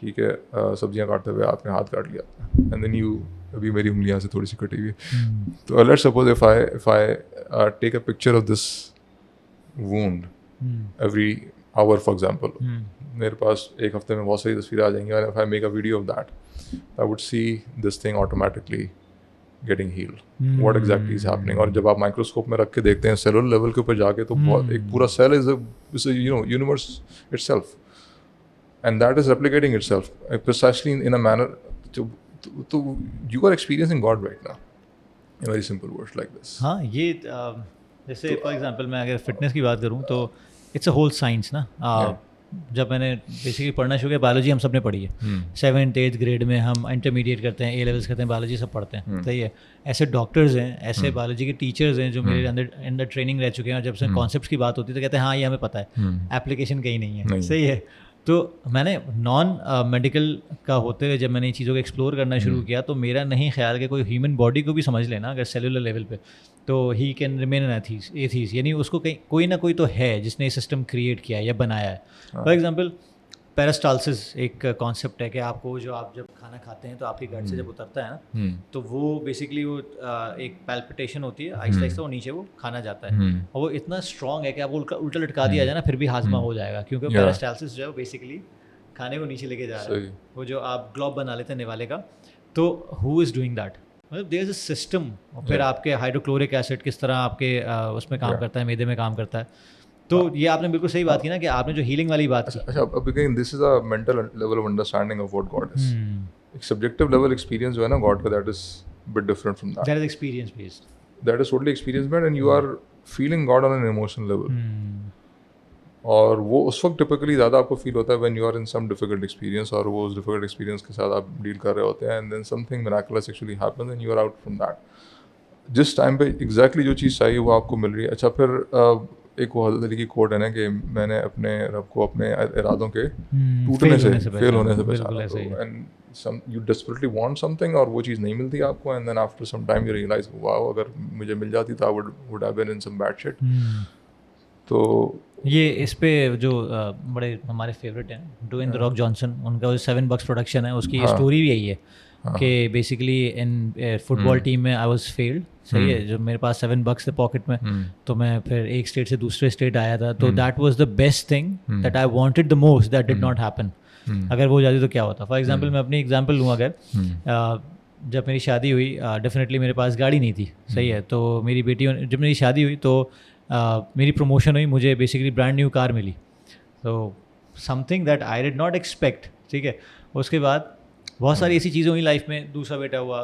ठीक है सब्जियां काटते हुए आपने हाथ काट लिया एंड देन यू, अभी मेरी उंगलियां से थोड़ी सी कटी हुई है, तो let's suppose if I take a picture of this wound every hour for example, मेरे पास एक हफ्ते में बहुत सारी तस्वीरें आ जाएंगी, और if I make a video of that I would see this thing automatically getting heeled, what exactly is happening. और जब आप माइक्रोस्कोप में रख के देखते हैं सेलुलर लेवल के ऊपर जाके, तो बहुत एक पूरा cell is you know universe itself, and that is replicating itself precisely in a manner, तो you are experiencing God right now in very simple words like this. हाँ, ये जैसे फॉर एग्जांपल मैं अगर फिटनेस की बात करूँ तो इट्स अ होल साइंस ना। जब मैंने बेसिकली पढ़ना शुरू किया, बायोलॉजी हम सब ने पढ़ी है, 7th 8th ग्रेड में हम इंटरमीडिएट करते हैं, A levels करते हैं, बायोलॉजी सब पढ़ते हैं, सही है। ऐसे डॉक्टर्स हैं, ऐसे बायोलॉजी के टीचर्स हैं जो मेरे अंदर ट्रेनिंग रह चुके हैं, और जब से कॉन्सेप्ट्स की बात होती है तो कहते हैं हाँ ये हमें पता है, एप्लीकेशन कहीं नहीं है, सही है। तो मैंने नॉन मेडिकल का होते हुए जब मैंने ये चीज़ों को एक्सप्लोर करना शुरू किया, तो मेरा नहीं ख्याल कि कोई ह्यूमन बॉडी को भी समझ लेना अगर सेलुलर लेवल पे, तो he can remain N atheist, यानी उसको कहीं कोई ना कोई तो है जिसने ये सिस्टम क्रिएट किया है या बनाया है। फॉर एग्जांपल पेरिस्टाल्सिस एक कॉन्सेप्ट है कि आपको जो आप जब खाना खाते हैं तो आपकी गट से जब उतरता है ना, तो वो बेसिकली वो एक पैल्पिटेशन होती है, आहिस्ता आहिस्ता वो नीचे वो खाना जाता है, और वो इतना स्ट्रॉन्ग है कि आपको उल्टा लटका दिया जाए ना फिर भी हाजमा हो जाएगा, क्योंकि पेरिस्टाल्सिस जो है वो बेसिकली खाने को नीचे लेके जा रहा है, वो जो आप ग्लोब बना लेते हैं निवाले का। तो हु इज़ डूइंग दैट, मतलब देयर इज अ सिस्टम। और फिर आपके हाइड्रोक्लोरिक एसिड किस तरह आपके उसमें काम करता है, मैदे में काम करता है। तो ये आपने बिल्कुल सही बात की ना कि आपने जो हीलिंग वाली बात की। अच्छा, अब again this is a mental level of understanding of what God is. एक सब्जेक्टिव लेवल एक्सपीरियंस जो है ना गॉड का, that is bit different from that. That is experience based, that is totally experience based, and you are feeling God on an emotional level. और वो उस वक्त typically ज़्यादा आपको फील होता है when you are in some difficult experience, और वो उस डिफिकल्ट एक्सपीरियंस के साथ आप डील कर रहे होते हैं, and then something miraculous actually happens and you are out from that. जिस टाइम पे एग्जैक्टली जो चीज़ चाहिए वो आपको मिल रही है। अच्छा, फिर एक वो हज़रत अली की कोट है ना कि मैंने अपने रब को अपने इरादों के टूटने से फेल होने से बचाना, and you desperately want something और वो चीज़ नहीं मिलती आपको, and then after some time you realise wow अगर मुझे मिल जाती तो I would have been in some bad shit. तो ये इस पे जो बड़े हमारे फेवरेट हैं ड्वेन द रॉक जॉनसन, उनका जो $7 प्रोडक्शन है उसकी स्टोरी भी यही है कि बेसिकली इन फुटबॉल टीम में आई वाज फेल्ड, सही है, जो मेरे पास $7 थे पॉकेट में, तो मैं फिर एक स्टेट से दूसरे स्टेट आया था, तो that was the best thing that I wanted the most, that did not happen. अगर वो हो जाती तो क्या होता। फॉर एग्जांपल मैं अपनी एग्जांपल लूँ, अगर जब मेरी शादी हुई डेफिनेटली मेरे पास गाड़ी नहीं थी, सही है, तो मेरी बेटी जब मेरी शादी हुई तो मेरी प्रमोशन हुई, मुझे बेसिकली ब्रांड न्यू कार मिली, तो something that I did not expect, ठीक है। उसके बाद बहुत सारी ऐसी चीज़ें हुई लाइफ में, दूसरा बेटा हुआ,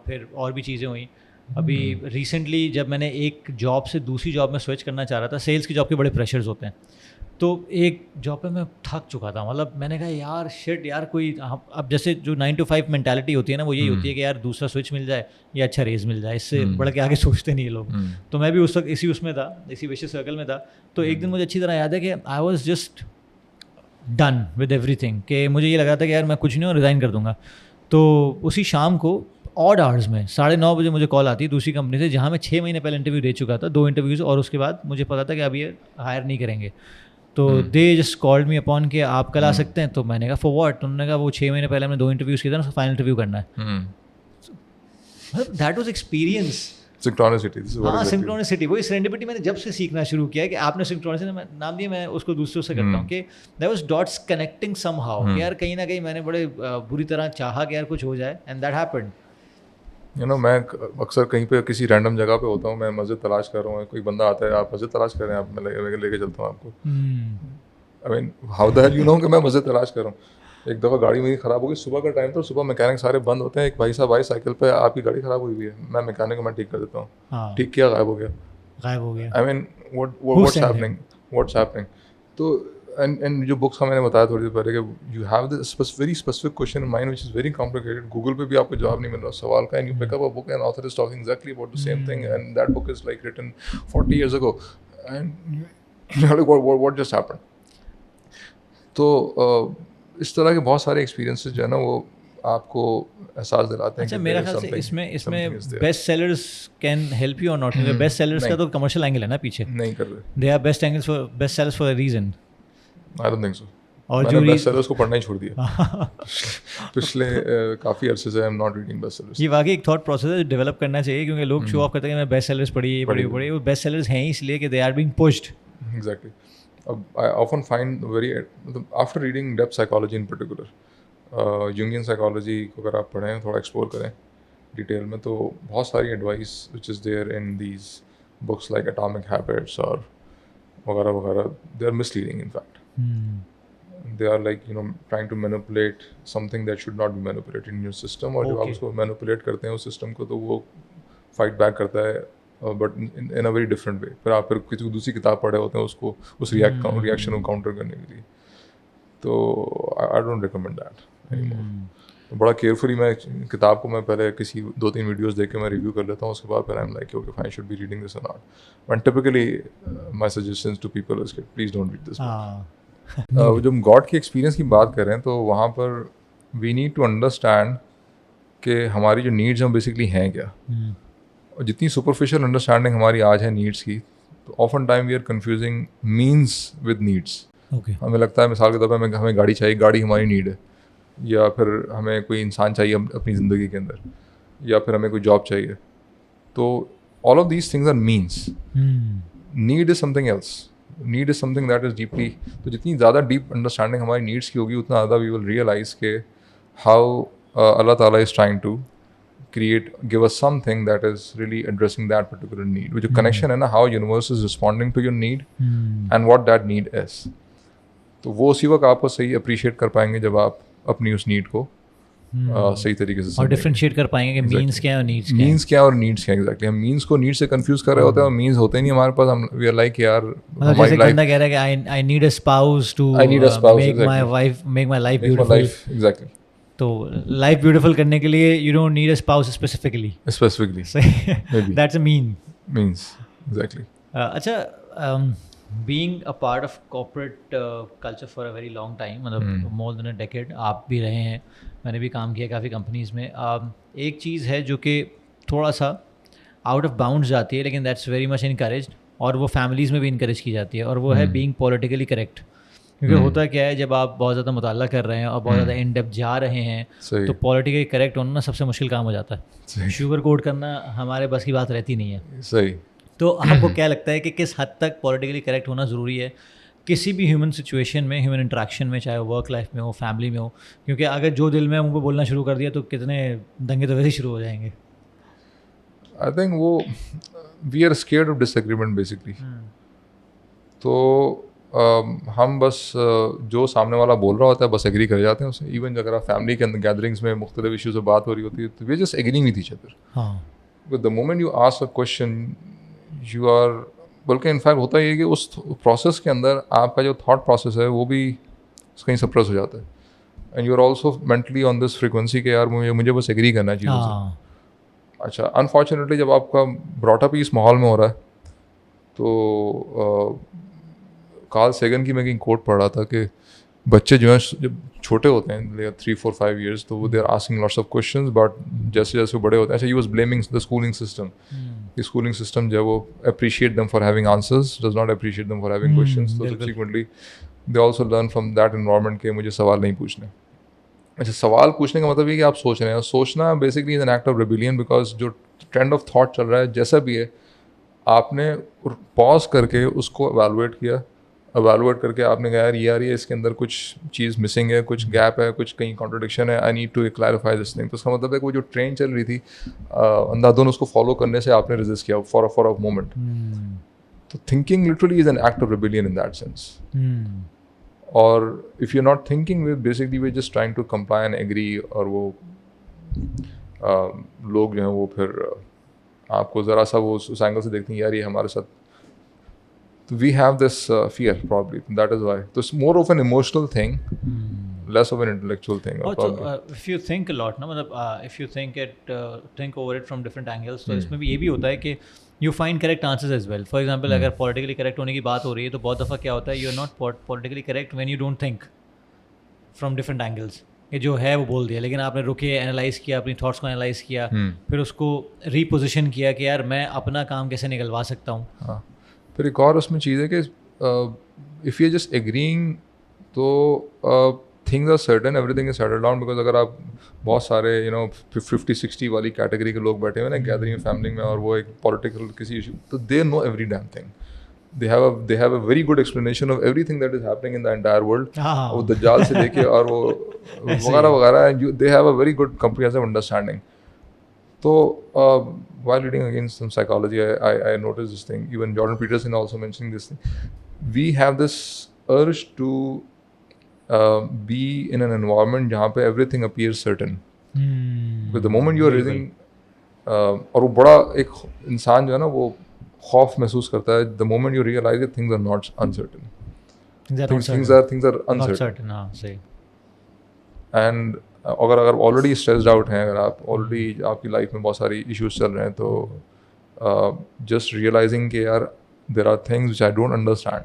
फिर और भी चीज़ें हुई। अभी रिसेंटली जब मैंने एक जॉब से दूसरी जॉब में स्विच करना चाह रहा था, सेल्स की जॉब के बड़े प्रेशर्स होते हैं, तो एक जॉब पे मैं थक चुका था, मतलब मैंने कहा यार शिट यार कोई, अब जैसे जो 9 to 5 मेंटालिटी होती है ना, वो यही होती है कि यार दूसरा स्विच मिल जाए या अच्छा रेज मिल जाए, इससे बढ़ के आगे सोचते नहीं लोग। तो मैं भी उस वक्त इसी उसमें था, इसी विशेष सर्कल में था। तो एक दिन मुझे अच्छी तरह याद है कि I was just done with everything, कि मुझे ये लगा था कि यार मैं कुछ नहीं और रिज़ाइन कर दूंगा। तो उसी शाम को ऑड आवर्स में 9:30 बजे मुझे कॉल आती है दूसरी कंपनी से, जहाँ मैं 6 महीने पहले इंटरव्यू दे चुका था, 2 इंटरव्यूज़, और उसके बाद मुझे पता था कि अब ये हायर नहीं करेंगे। तो they just called me upon कि आप कल आ सकते हैं। तो मैंने कहा फॉर व्हाट? उन्होंने कहा वो 6 महीने पहले हमने 2 इंटरव्यूज़ किए थे ना, फाइनल इंटरव्यू करना है। That was experience. सिंक्रोनिसिटी, हाँ, सिंक्रोनिसिटी, वही सेरेंडिपिटी मैंने जब से सीखना शुरू किया कि आपने सिंक्रोनिसिटी नाम दिया, मैं उसको दूसरों से करता हूँ कि that was dots connecting somehow, यार कहीं ना कहीं मैंने बड़े बुरी तरह चाहा कि यार कुछ हो जाए, and that happened. You know, मैं अक्सर कहीं पे किसी रैंडम जगह पे होता हूँ, मैं मस्जिद तलाश कर रहा हूँ, कोई बंदा आता है, आप मस्जिद तलाश कर रहे हैं, आप मैं लेके चलता हूँ आपको। I mean how the hell you know कि मैं मस्जिद तलाश कर रहा हूँ। एक दफ़ा गाड़ी मेरी ख़राब हो गई, सुबह का टाइम था, सुबह मैकेनिक सारे बंद होते हैं, एक भाई साहब आए साइकिल पे, आपकी गाड़ी ख़राब हुई हुई है, मैं मैकेनिक को मैं ठीक कर देता हूँ। ठीक किया, गायब हो गया। I mean what's happening. तो एंड जो बुक्स का मैंने बताया थोड़ी देर पहले कि you have this very specific question in mind which is very complicated, Google पे भी आपको जवाब नहीं मिल रहा सवाल का, and you pick up a book and author is talking exactly about the same thing, and that book is like written 40 years ago, and what just happened. तो इस तरह के बहुत सारे एक्सपीरियंसेस जो है ना वो आपको एहसास दिलाते हैं। अच्छा, मेरा ख्याल से इसमें best sellers can help you और नॉट। बेस्ट सेलर्स का तो कमर्शियल एंगल है ना पीछे, नहीं कर रहे, they are best sellers for a reason. I don't think so. और मैंने जो बेस्ट सेलर्स को पढ़ना ही छोड़ दिया पिछले काफ़ी अरसे से I am not reading best sellers. ये वाकई एक थॉट प्रोसेस है, डेवलप करना चाहिए, क्योंकि लोग शो ऑफ करते हैं कि मैं बेस्ट सेलर्स पढ़ी, वो बेस्ट सेलर्स हैं इसलिए कि they are being pushed. Exactly. अब आई ऑफन फाइंड वेरी, मतलब after reading depth psychology in particular, Jungian psychology को अगर आप पढ़ें, थोड़ा एक्सप्लोर करें डिटेल में, तो बहुत सारी advice which is there in these books like atomic habits और वगैरह वगैरह, they are misleading in fact. They are like, you know, trying to manipulate something that should not be manipulated in your system, और जब आप उसको manipulate करते हैं उस सिस्टम को, तो वो फाइट बैक करता है, but in a very different way. फिर आप किसी दूसरी किताब पढ़े होते हैं उसको, उस रिएक्शन को काउंटर करने के लिए। तो I don't recommend that anymore. बड़ा केयरफुली मैं किताब को, मैं पहले किसी 2-3 वीडियोस देख के मैं रिव्यू कर लेता हूँ, उसके बाद फिर I am like okay fine, should be reading this और not. But typically my suggestions to people is please don't read this. जब गॉड की एक्सपीरियंस की बात करें तो वहाँ पर वी नीड टू अंडरस्टैंड कि हमारी जो नीड्स हैं बेसिकली हैं क्या। और जितनी सुपरफिशियल अंडरस्टैंडिंग हमारी आज है नीड्स की, तो often time we are confusing means with needs. हमें लगता है मिसाल के तौर पर हमें गाड़ी चाहिए, गाड़ी हमारी नीड है, या फिर हमें कोई इंसान चाहिए अपनी ज़िंदगी के अंदर, या फिर हमें कोई जॉब चाहिए। तो all of these things are means. Need is something else. Need is something that is deeply, तो जितनी ज़्यादा डीप अंडरस्टैंडिंग हमारी नीड्स की होगी, उतना ज़्यादा वी विल रियलाइज़ के how Allah Ta'ala is trying to give us something that is really addressing that particular need, which connection है ना, how universe is responding to your need and what that need is। तो वो उसी वक्त आपको सही appreciate कर पाएंगे जब आप अपनी उस नीड को सही तरीके से और डिफरेंशिएट कर पाएंगे कि मींस क्या है और नीड्स क्या है। मींस क्या और नीड्स क्या, एग्जैक्टली। हम मींस को नीड से कंफ्यूज कर रहे होते हैं और मींस होते नहीं हमारे पास। हम वी आर लाइक यार, हमारी लाइफ कह रहा है कि I need a spouse to make my life beautiful. Exactly. तो लाइफ ब्यूटीफुल करने के लिए you don't need a spouse specifically that's a means exactly. अच्छा, being a part of corporate culture for a very long time, मतलब more then a decade आप भी रहे हैं, मैंने भी काम किया काफ़ी कंपनीज़ में। एक चीज़ है जो कि थोड़ा सा आउट ऑफ बाउंड्स जाती है, लेकिन दैट्स वेरी मच इनकरेज्ड, और वो फैमिलीज़ में भी इनकरेज की जाती है, और वो है बीइंग पॉलिटिकली करेक्ट। क्योंकि होता क्या है, जब आप बहुत ज़्यादा मुताला कर रहे हैं और बहुत ज़्यादा इन डेप्थ जा रहे हैं, तो पॉलिटिकली करेक्ट होना ना सबसे मुश्किल काम हो जाता है। शुगर कोट करना हमारे बस की बात रहती नहीं है। सही। तो आपको क्या लगता है कि किस हद तक पॉलिटिकली करेक्ट होना ज़रूरी है किसी भी ह्यूमन सिचुएशन में, ह्यूमन इंटरेक्शन में, चाहे वर्क लाइफ में हो, फैमिली में हो? क्योंकि अगर जो दिल में मुझे बोलना शुरू कर दिया तो कितने दंगे तो वैसे ही शुरू हो जाएंगे। आई थिंक वो we are scared of disagreement basically. तो हम बस जो सामने वाला बोल रहा होता है बस एग्री कर जाते हैं उससे। इवन अगर आप फैमिली के अंदर गैदरिंग्स में मुख्तलिफ इशूज़ पर बात हो रही होती है, तो we just agreeing with each other. But the moment you ask a question, you are, बल्कि इनफैक्ट होता ही है कि उस प्रोसेस के अंदर आपका जो थॉट प्रोसेस है वो भी कहीं सप्रेस हो जाता है, and you are also mentally on this frequency के यार मुझे बस एग्री करना है चीज़ों से। अच्छा, अनफॉर्चुनेटली जब आपका ब्रॉटअप ही इस माहौल में हो रहा है, तो कार्ल सेगन की मैं कहीं कोट पढ़ रहा था कि बच्चे जो हैं जब छोटे होते हैं 3, 4, 5 years, तो वो they are asking lots of questions, but जैसे जैसे वो बड़े होते हैं, अच्छा, he was blaming the schooling system. The schooling system जो है वो appreciate them for having answers, does not appreciate them for having questions. So subsequently they also learn from that environment के मुझे सवाल नहीं पूछने। अच्छा, सवाल पूछने का मतलब ये कि आप सोच रहे हैं, सोचना basically is an act of rebellion, because जो ट्रेंड ऑफ थॉट चल रहा है जैसा भी है, आपने पॉज करके उसको एवेलुएट करके आपने कहा यार ये इसके अंदर कुछ चीज़ मिसिंग है, कुछ गैप है, कुछ कहीं कॉन्ट्रडिक्शन है, I need to clarify this thing. तो उसका मतलब है कि वो जो ट्रेन चल रही थी अंधाधुन, उसको फॉलो करने से आपने रेजिस्ट किया फॉर अ मोमेंट। तो thinking literally is an act of rebellion in that sense. और if you are not thinking with, basically we just trying to comply and agree, और वो लोग जो हैं वो फिर आपको ज़रा सा वो उस एंगल से देखते हैं यार ये हमारे साथ। So we have this fear probably, that is why. So it's more of an emotional thing, less of an intellectual thing. Also, if you think a lot, ना मतलब if you think over it from different angles, तो इसमें भी ये भी होता है कि you find correct answers as well. For example, अगर politically correct होने की बात हो रही है, तो बहुत दफ़ा क्या होता है, you are not politically correct when you don't think from different angles. कि जो है वो बोल दिया, लेकिन आपने रुके, एनालाइज किया, अपनी थॉट्स को एनालाइज किया, फिर उसको रीपोजिशन किया कि यार मैं अपना काम कैसे निकलवा सकता हूँ। फिर एक और उसमें चीज़ है कि इफ़ यू जस्ट एग्रीइंग तो things are certain, everything is settle down, because अगर आप बहुत सारे 50-60 वाली कैटेगरी के लोग बैठे हुए ना गैदरिंग फैमिली में, और वो एक पॉलिटिकल किसी इशू, तो they know every damn thing, they have a very good explanation of everything that is happening in the entire world. वो दज्जाल से लेके और वो वगैरह वगैरह, they have a very good comprehensive understanding. So while reading again some psychology, I noticed this thing. Even Jordan Peterson also mentioning this thing. We have this urge to be in an environment जहाँ पे everything appears certain. But the moment you are reading और वो बड़ा एक इंसान जो है ना वो खौफ महसूस करता है the moment you realize that things are not uncertain. Things are uncertain. हाँ सही. And अगर already stressed out हैं, अगर आप already आपकी लाइफ में बहुत सारी issues चल रहे हैं, तो just realizing कि यार there are things which I don't understand,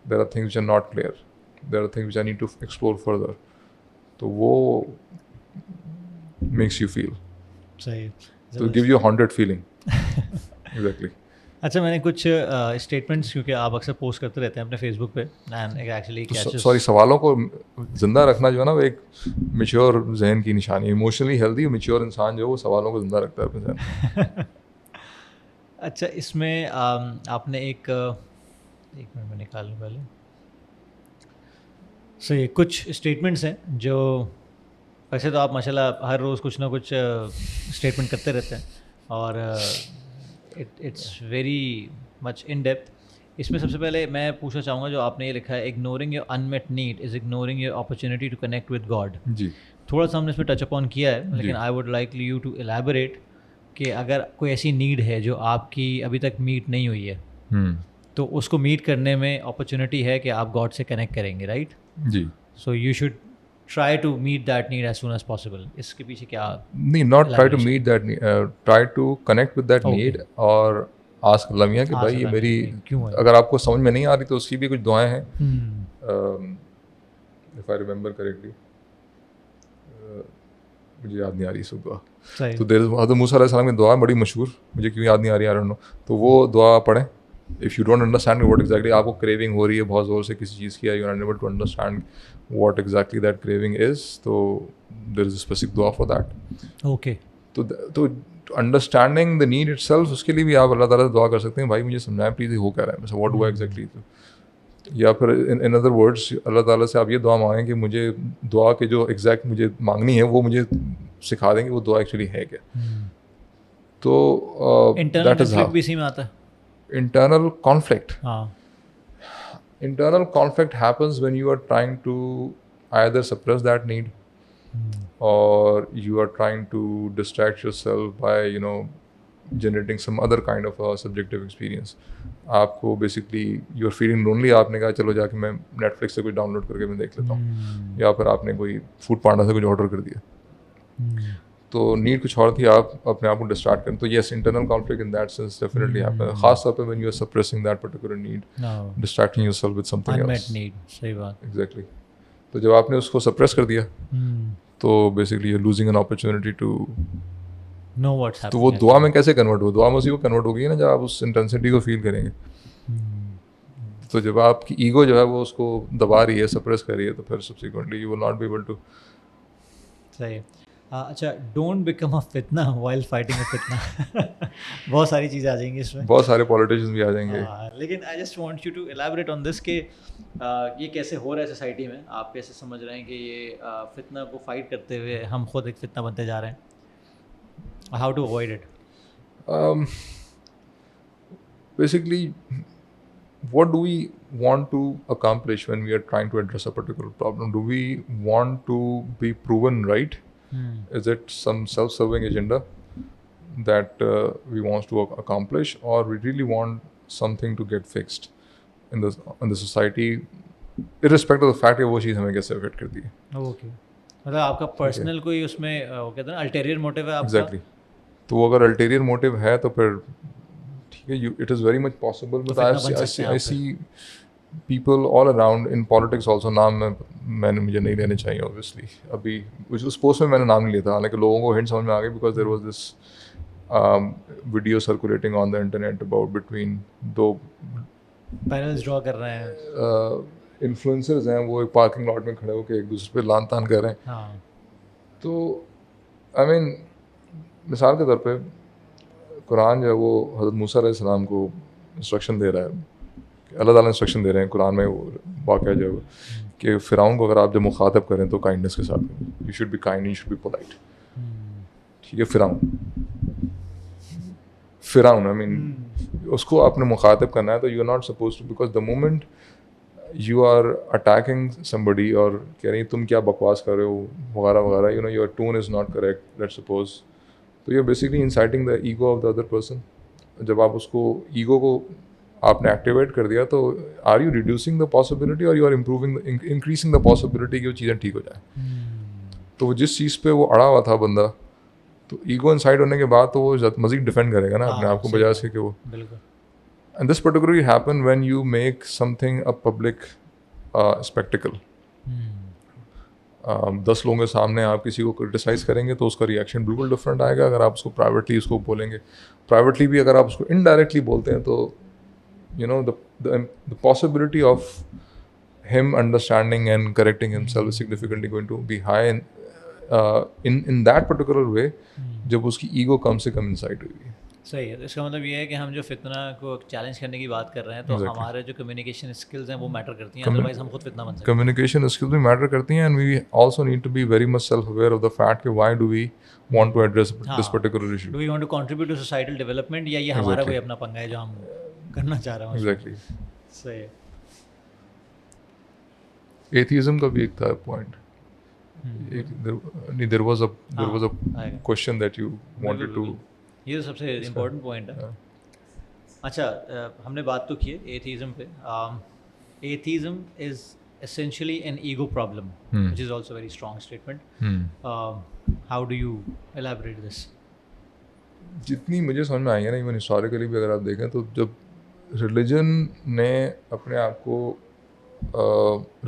there are things which are not clear, there are things which I need to explore further, तो वो makes you feel. सही. So it gives you a haunted feeling. Exactly. अच्छा, मैंने कुछ statements, क्योंकि आप अक्सर post करते रहते हैं अपने फेसबुक पे, एंड एक्चुअली सॉरी, सवालों को जिंदा रखना जो है ना वो एक मैच्योर जहन की निशानी है. इमोशनली हेल्दी मैच्योर इंसान जो है वो सवालों को जिंदा रखता है अपने जहन. अच्छा, इसमें आपने एक मिनट में निकाल लूँ पहले. सही, कुछ स्टेटमेंट्स हैं जो वैसे तो आप माशाल्लाह हर रोज़ कुछ ना कुछ स्टेटमेंट करते रहते हैं, और it's very much in depth. इसमें सबसे पहले मैं पूछना चाहूँगा जो आपने ये लिखा है, ignoring your unmet need is ignoring your opportunity to connect with God. जी, थोड़ा सा हमने इसमें टच अपॉन किया है, लेकिन I would like you to elaborate कि अगर कोई ऐसी नीड है जो आपकी अभी तक मीट नहीं हुई है, तो उसको मीट करने में अपॉर्चुनिटी है कि आप गॉड से कनेक्ट करेंगे, राइट? जी. So you should try to meet that need as soon as possible. इसके पीछे क्या? नहीं, not try to meet that need, try to connect with that need, और ask अल्लाह मियाँ कि भाई ये मेरी अगर आपको समझ में नहीं आ रही तो उसकी भी कुछ दुआएं हैं. If I remember correctly, मुझे याद नहीं आ रही इस दुआ. तो देर हज़रत मूसा अलैहिस्सलाम की दुआ बड़ी मशहूर, मुझे क्यों याद नहीं आ रही, I don't know. तो वो दुआ पढ़ें. If you don't understand what exactly आपको craving हो रही है बहुत ज़ोर से किसी चीज़ की, you are unable to understand what exactly that craving is, तो there is a specific dua for that. Okay. तो understanding the need itself, उसके लिए भी आप अल्लाह ताला से दुआ कर सकते हैं, भाई मुझे समझाएं प्लीज़ ये हो क्या रहा है, मतलब what do I exactly do. या फिर in other words अल्लाह ताला से आप ये दुआ मांगें कि मुझे दुआ के जो एग्जैक्ट मुझे मांगनी है वो मुझे सिखा देंगे वो दुआ एक्चुअली है क्या. तो इंटरनल कॉन्फ्लिक्ट भी इसी में आता है. Internal conflict. हाँ. Internal conflict happens when you are trying to either suppress that need, or you are trying to distract yourself by generating some other kind of a subjective experience. आपको basically you are feeling lonely, आपने कहा चलो जाके मैं Netflix से कुछ download करके मैं देख लेता हूँ, या फिर आपने कोई फूड पांडा से कुछ ऑर्डर कर दिया. तो नीड कुछ और थी, आप अपने आप को डिस्ट्रैक्ट करें. तो yes, internal conflict in that sense definitely happen, खास तौर पे when you are suppressing that particular need, distracting yourself with something else. Unmet need. सही बात. एग्जैक्टली. तो जब आपने उसको सप्रेस कर दिया तो basically you are losing an opportunity to know what's happening. तो वो दुआ में कैसे कन्वर्ट हो, दुआ में उसी को कन्वर्ट होगी ना जब आप उस इंटेंसिटी को फील करेंगे. तो जब आपकी ईगो जो है वो उसको दबा रही है, सप्रेस कर रही है, तो फिर subsequently you will not be able to. सही. अच्छा, डोंट बिकम अ फितना व्हाइल फाइटिंग अ फितना. बहुत सारी चीज़ें आ जाएंगी इसमें, बहुत सारे पॉलिटिशियंस भी आ जाएंगे. लेकिन I just want you to elaborate on this कि ये कैसे हो रहा है सोसाइटी में. आप कैसे समझ रहे हैं कि ये फितना को फाइट करते हुए हम खुद एक फितना बनते जा रहे हैं. How to avoid it? Basically, what do we want to accomplish when we are trying to address a particular problem? Do we want to be proven right? Is it some self-serving agenda that we want to accomplish, or we really want something to get fixed in the society, irrespective of the fact कि वो चीज़ हमें कैसे affect करती है. Okay. मतलब आपका personal कोई उसमें वो कहते हैं ना अल्टेरियर मोटिव है आपका. Exactly. तो वो अगर अल्टेरियर मोटिव है तो फिर ठीक है, it is very much possible. But I see people all around in politics also. नाम मुझे नहीं लेने चाहिए obviously. अभी उस पोस्ट में मैंने नाम नहीं लिया था, हालांकि लोगों को हिंट समझ में आ गई because there was this video circulating on the internet about between दो पैनल्स ड्रॉ कर रहे हैं. इन्फ्लुएंसर्स हैं वो एक पार्किंग लॉट में खड़े होकर एक दूसरे पे लान तान कर रहे हैं. हाँ. तो आई मीन मिसाल के तौर पे कुरान जो है वो हज़रत मूसा अलैहिस्सलाम को इंस्ट्रक्शन दे रहा है, अल्लाह ताला इंस्ट्रक्शन दे रहे हैं कुरान में, वो वाक़या जो है कि फ़िरौन को अगर आप जब मुखातब करें तो काइंडनेस के साथ, you should be kind, you should be polite. ठीक है, फ़िरौन आई मीन उसको आपने मुखातब करना है तो you are not suppose to, because the moment you are attacking somebody और कह रही तुम क्या बकवास कर रहे हो वगैरह वगैरह, you know your tone is not correct, let's suppose, तो you are basically inciting the ego of the other person. जब आप उसको ईगो को आपने एक्टिवेट कर दिया तो are you reducing the possibility और you are improving increasing the possibility कि वो चीज़ें ठीक हो जाए. तो वो जिस चीज़ पे वो अड़ा हुआ था बंदा, तो ईगो इंसाइड होने के बाद तो वो मज़ीद डिफेंड करेगा ना अपने आप को, बजाय से कि वो. And this particularly happen when you make something a public spectacle. 10 लोगों के सामने आप किसी को क्रिटिसाइज करेंगे तो उसका रिएक्शन बिल्कुल डिफरेंट आएगा. अगर आप उसको प्राइवेटली उसको बोलेंगे, प्राइवेटली भी अगर आप उसको इनडायरेक्टली बोलते हैं तो you know the possibility of him understanding and correcting himself is significantly going to be high in that particular way जब उसकी ईगो कम से कम इंसाइट हुई है. सही है. इसका मतलब ये है कि हम जो फितना को चैलेंज करने की बात कर रहे हैं तो हमारे जो कम्युनिकेशन स्किल्स हैं वो मैटर करती हैं, अदरवाइज हम खुद फितना बन सकते हैं. कम्युनिकेशन स्किल्स भी मैटर करती हैं, and we also need to be very much self aware of the fact कि why do we want to address this particular issue. Do we want to contribute to societal development, या ये हमारा कोई अपना पंगा है जो हम करना चाह रहे हैं. एग्जैक्टली. सही है. एथिज्म का भी एक था point. There was a question that you wanted to. ये तो सबसे इम्पोर्टेंट पॉइंट है. अच्छा, हमने बात तो की है एथीज़म पे. Atheism is essentially an ego problem, which is also a very strong statement. How do you elaborate this? जितनी मुझे समझ में आई है ना, इवन हिस्टोरिकली भी अगर आप देखें तो जब रिलीजन ने अपने आप को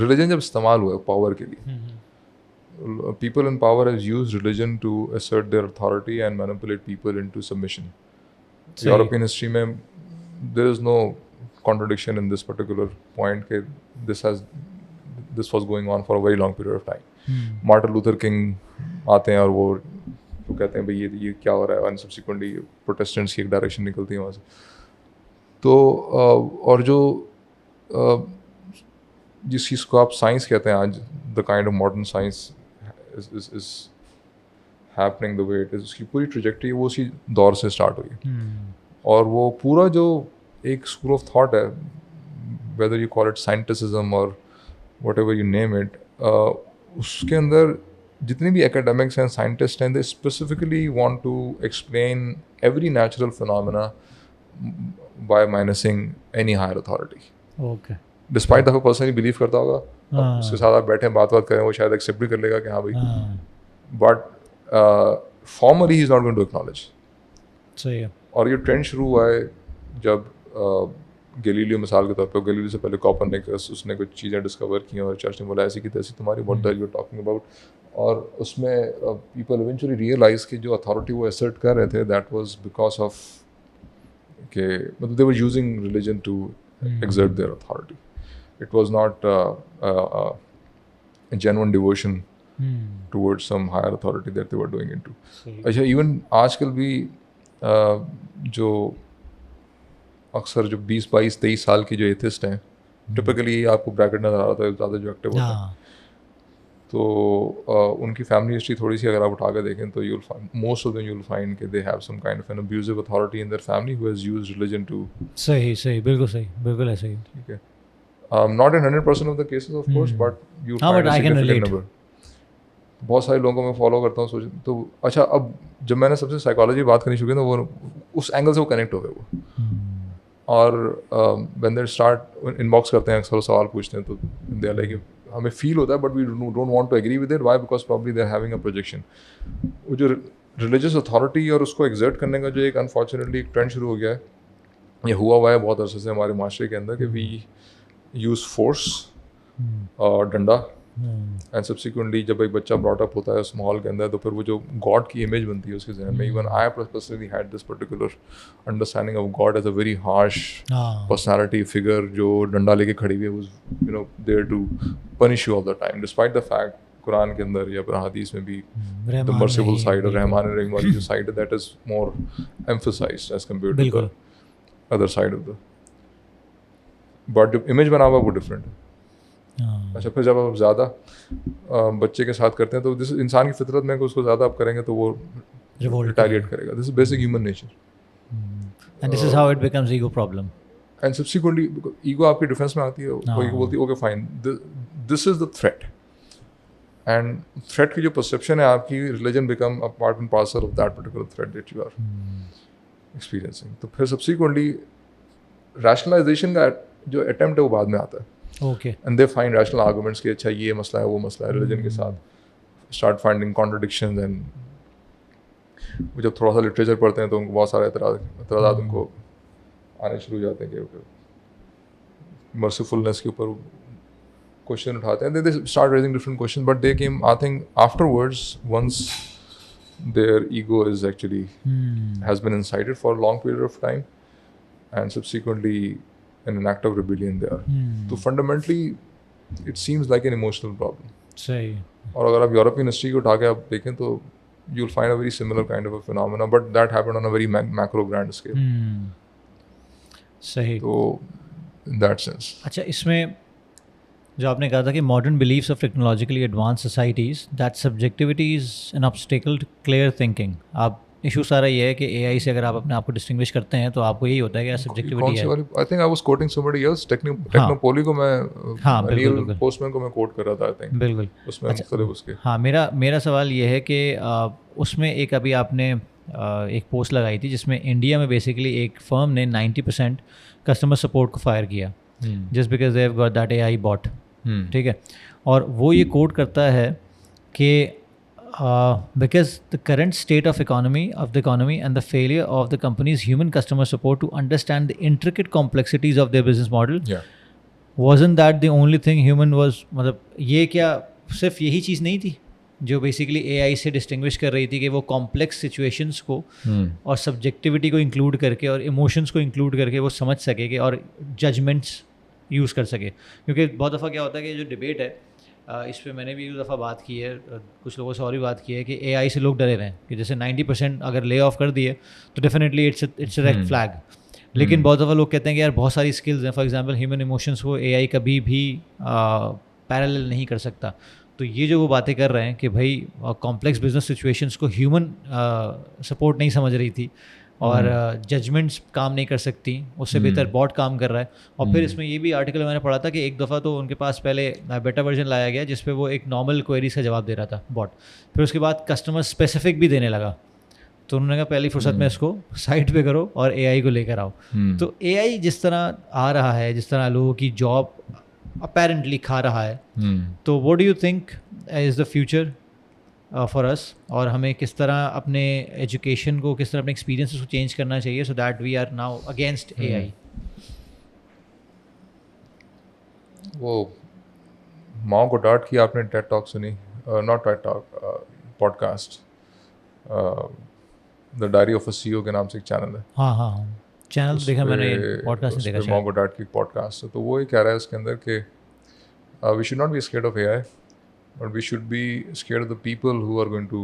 रिलीजन जब इस्तेमाल हुआ पावर के लिए, people in power has used religion to assert their authority and manipulate people into submission. European history में there is no contradiction in this particular point कि this was going on for a very long period of time. Martin Luther King आते हैं और वो कहते हैं भाई ये क्या हो रहा है, and subsequently Protestants की एक डायरेक्शन निकलती है वहाँ से. तो और जो जिस चीज़ को आप साइंस कहते हैं आज, the kind of modern science is happening the way it is, उसकी पूरी ट्रेजेक्टरी वो उसी दौर से स्टार्ट हुई. और वो पूरा जो एक स्कूल ऑफ थॉट है, whether you call it scienticism or whatever you name it, उसके अंदर जितने भी academics हैं, scientists हैं, they specifically want to explain every natural phenomena by minusing any higher authority. Okay. Despite that वो personally believe करता होगा, उसके साथ आप बैठे बात करें वो शायद एक्सेप्ट भी कर लेगा कि हाँ भाई, but formally he is not going to acknowledge. सही है. और ये ट्रेंड शुरू हुआ है जब गैलीलियो मिसाल के तौर पे, गैलीलियो से पहले कॉपरनिकस, उसने कुछ चीज़ें डिस्कवर की और चर्च ने बोला ऐसी की तैसी तुम्हारी what the you are talking about. और उसमें पीपल इवेंचुअली रियलाइज कि जो अथॉरिटी वो असर्ट कर रहे थे दैट वाज बिकॉज ऑफ के मतलब they were using religion to exert their authority. It was not a genuine devotion towards some higher authority that they were doing into. अच्छा, even आजकल भी जो अक्सर जो 20, 22, 23 साल की जो एथिस्ट हैं, टिपिकली आपको ब्रैकेट नज़र आ रहा था ज़्यादा जो एक्टिव होता है, तो उनकी फैमिली हिस्ट्री थोड़ी सी अगर आप उठा के देखें तो you'll find most of them you'll find कि they have some kind of an abusive authority in their family who has used religion to. सही बिल्कुल ऐसे ही. ठीक है. Not in 100% of the cases of course, but you find a significant number. बहुत सारे लोगों को मैं फॉलो करता हूँ, सोच तो अच्छा, अब जब मैंने सबसे साइकोलॉजी बात करनी शुरू की तो वो उस एंगल से वो कनेक्ट हो गए वो. और when they start इनबॉक्स करते हैं अक्सर सवाल पूछते हैं तो they are like हमें फील होता है but we don't want to agree with it. Why? Because probably they are having a projection. वो जो रिलीजियस अथॉरिटी और उसको एग्जर्ट करने का जो एक अनफॉर्चुनेटली एक ट्रेंड शुरू हो गया है, ये हुआ है बहुत अरसे से हमारे माशरे के अंदर कि वी यूज़ फोर्स और डंडा एंड सब्सिक्वेंटली जब एक बच्चा ब्रॉट अप होता है उस माहौल के अंदर, तो फिर वो जो गॉड की इमेज बनती है उसके जहन में. Even I personally had this particular understanding of God as a very harsh personality figure जो डंडा लेके खड़ी हुई है, you know there to punish you all the time, despite the fact Quran के अंदर या फिर हदीस में भी द मर्सिबल साइड और रहमान रहीम वाली जो साइड है that is more emphasized as compared to the other side of the. But जो इमेज बना हुआ वो डिफरेंट है. अच्छा, फिर जब आप ज़्यादा बच्चे के साथ करते हैं तो दिस इंसान की फितरत में उसको ज़्यादा आप करेंगे तो वो रिटेलिएट करेगा. This is basic human nature and this is how it becomes ego problem. And subsequently ego आपकी डिफेंस में आती है. वो बोलती है okay fine, this is the threat. And threat की जो परसेप्शन है आपकी, religion become a part and parcel of that particular threat that you are experiencing. तो फिर सब्सिक्वेंटली रैशनलाइजेशन का जो अटेम्प्ट है वो बाद में आता है. Okay. And they find rational arguments कि अच्छा ये मसला है वो मसला है रिलीजन के साथ. Start finding contradictions and वो जब थोड़ा सा लिटरेचर पढ़ते हैं तो उनको बहुत सारे एतराज़ात उनको आने शुरू हो जाते हैं कि मर्सीफुलनेस के ऊपर क्वेश्चन उठाते हैं. They start raising different questions, but they came, I think, afterwards, once their ego is actually has been incited for a long period of time, and subsequently in an act of rebellion there. So fundamentally it seems like an emotional problem. सही. और अगर आप European history को उठा के आप देखें तो you'll find a very similar kind of a phenomena, but that happened on a very macro grand scale. सही. तो in that sense. अच्छा, इसमें जो आपने कहा था कि modern believes of technologically advance societies that subjectivity is an obstacle to clear thinking. आप इशू सारा ये है कि एआई से अगर आप अपने आप को डिस्टिंग्विश करते हैं तो आपको यही होता है कि सब्जेक्टिविटी है. I think I was quoting somebody else, Technopoly को मैं, अनिल पोस्टमैन को मैं कोट कर रहा था. आई थिंक बिल्कुल उसमें मुख्तलिफ उसके. हाँ, मेरा सवाल ये है कि उसमें एक अभी आपने एक पोस्ट लगाई थी जिसमें इंडिया में बेसिकली एक फर्म ने 90% कस्टमर सपोर्ट को फायर किया just because they have got that AI bot. ठीक है. और वो ये कोट करता है कि because the current state of the economy and the failure of the company's human customer support to understand the intricate complexities of their business model, wasn't that the only thing human was, मतलब ये क्या सिर्फ यही चीज़ नहीं थी जो basically AI से distinguish कर रही थी कि वो कॉम्प्लेक्स सिचुएशंस को और सब्जेक्टिविटी को इंक्लूड करके और इमोशंस को इंक्लूड करके वो समझ सके और जजमेंट्स यूज़ कर सके. क्योंकि बहुत दफ़ा क्या होता है कि जो डिबेट है इस पर मैंने भी एक दफ़ा बात की है, कुछ लोगों से और भी बात की है कि एआई से लोग डरे हुए हैं कि जैसे 90% अगर ले ऑफ कर दिए तो definitely it's a red flag. लेकिन बहुत दफ़ा लोग कहते हैं कि यार बहुत सारी स्किल्स हैं, फॉर एग्जांपल ह्यूमन इमोशंस को एआई कभी भी पैरेलल नहीं कर सकता. तो ये जो वो बातें कर रहे हैं कि भाई कॉम्प्लेक्स बिजनेस सिचुएशंस को ह्यूमन सपोर्ट नहीं समझ रही थी और जजमेंट्स काम नहीं कर सकती, उससे बेहतर बॉट काम कर रहा है. और फिर इसमें ये भी आर्टिकल मैंने पढ़ा था कि एक दफ़ा तो उनके पास पहले बेटा वर्जन लाया गया जिस पे वो एक नॉर्मल क्वेरीज का जवाब दे रहा था बॉट, फिर उसके बाद कस्टमर स्पेसिफिक भी देने लगा. तो उन्होंने कहा पहली फुर्सत में इसको साइड पे करो और एआई को लेकर आओ. तो एआई जिस तरह आ रहा है, जिस तरह लोगों की जॉब अपेरेंटली खा रहा है, तो what do you think is the future for us, और हमें किस तरह अपने एजुकेशन को, किस तरह अपने एक्सपीरियंसेस को चेंज करना चाहिए so that we are now against AI? वो माओ गोडार्ड की आपने टेड टॉक सुनी? Not TED talk, podcast, the diary of a CEO के नाम से एक चैनल है. हाँ चैनल देखा मैंने, पॉडकास्ट नहीं देखा. माओ गोडार्ड की पॉडकास्ट है, तो वो ये कह रहा है उसके अंदर कि we should not be scared of AI, but we should be scared of the people who are going to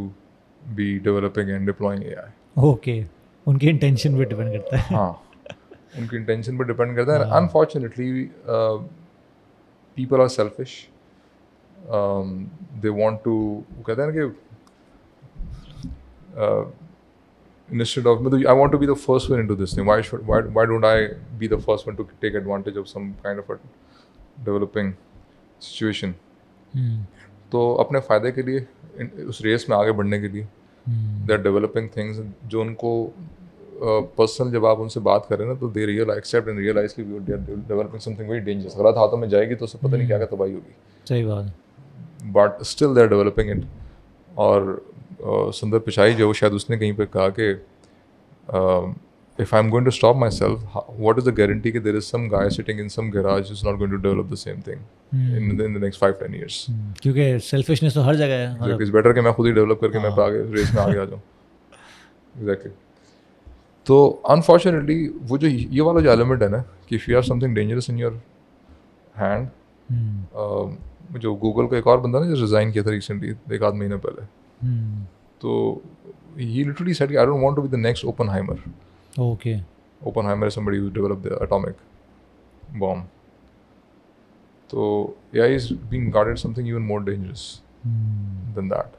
be developing and deploying AI. Okay, उनकी इंटेंशन पे डिपेंड करता है. हाँ, उनकी इंटेंशन पे डिपेंड करता है. Unfortunately, people are selfish. They want to, वो कहते हैं ना कि instead of, I want to be the first one into this thing. Why don't I be the first one to take advantage of some kind of a developing situation? तो अपने फ़ायदे के लिए उस रेस में आगे बढ़ने के लिए दे आर डेवलपिंग थिंग्स जो उनको पर्सनल जब आप उनसे बात करें ना तो दे एक्सेप्ट एंड रियलाइज कि they are developing something very dangerous. गलत हाथों में जाएगी तो उसे पता नहीं क्या क्या तबाही होगी. सही बात. But still they are developing it. और सुंदर पिचाई जो शायद उसने कहीं पे कहा कि if I'm going to stop myself, what is the guarantee that there is some guy sitting in some garage who's not going to develop the same thing in the next 5-10 years? क्योंकि selfishness तो हर जगह है. Exactly. It's better कि मैं खुद ही develop करके मैं आगे रेस में आगे आ जाऊँ. Exactly. तो unfortunately वो जो ये वाला जो element है ना कि if you have something dangerous in your hand, जो गूगल का एक और बंदा ना जो रिजाइन किया था रिसेंटली एक आध महीने पहले, तो he literally said I don't want to be the next Oppenheimer. Okay. Oppenheimer is somebody who developed the atomic bomb. So AI is being guarded something even more dangerous than that.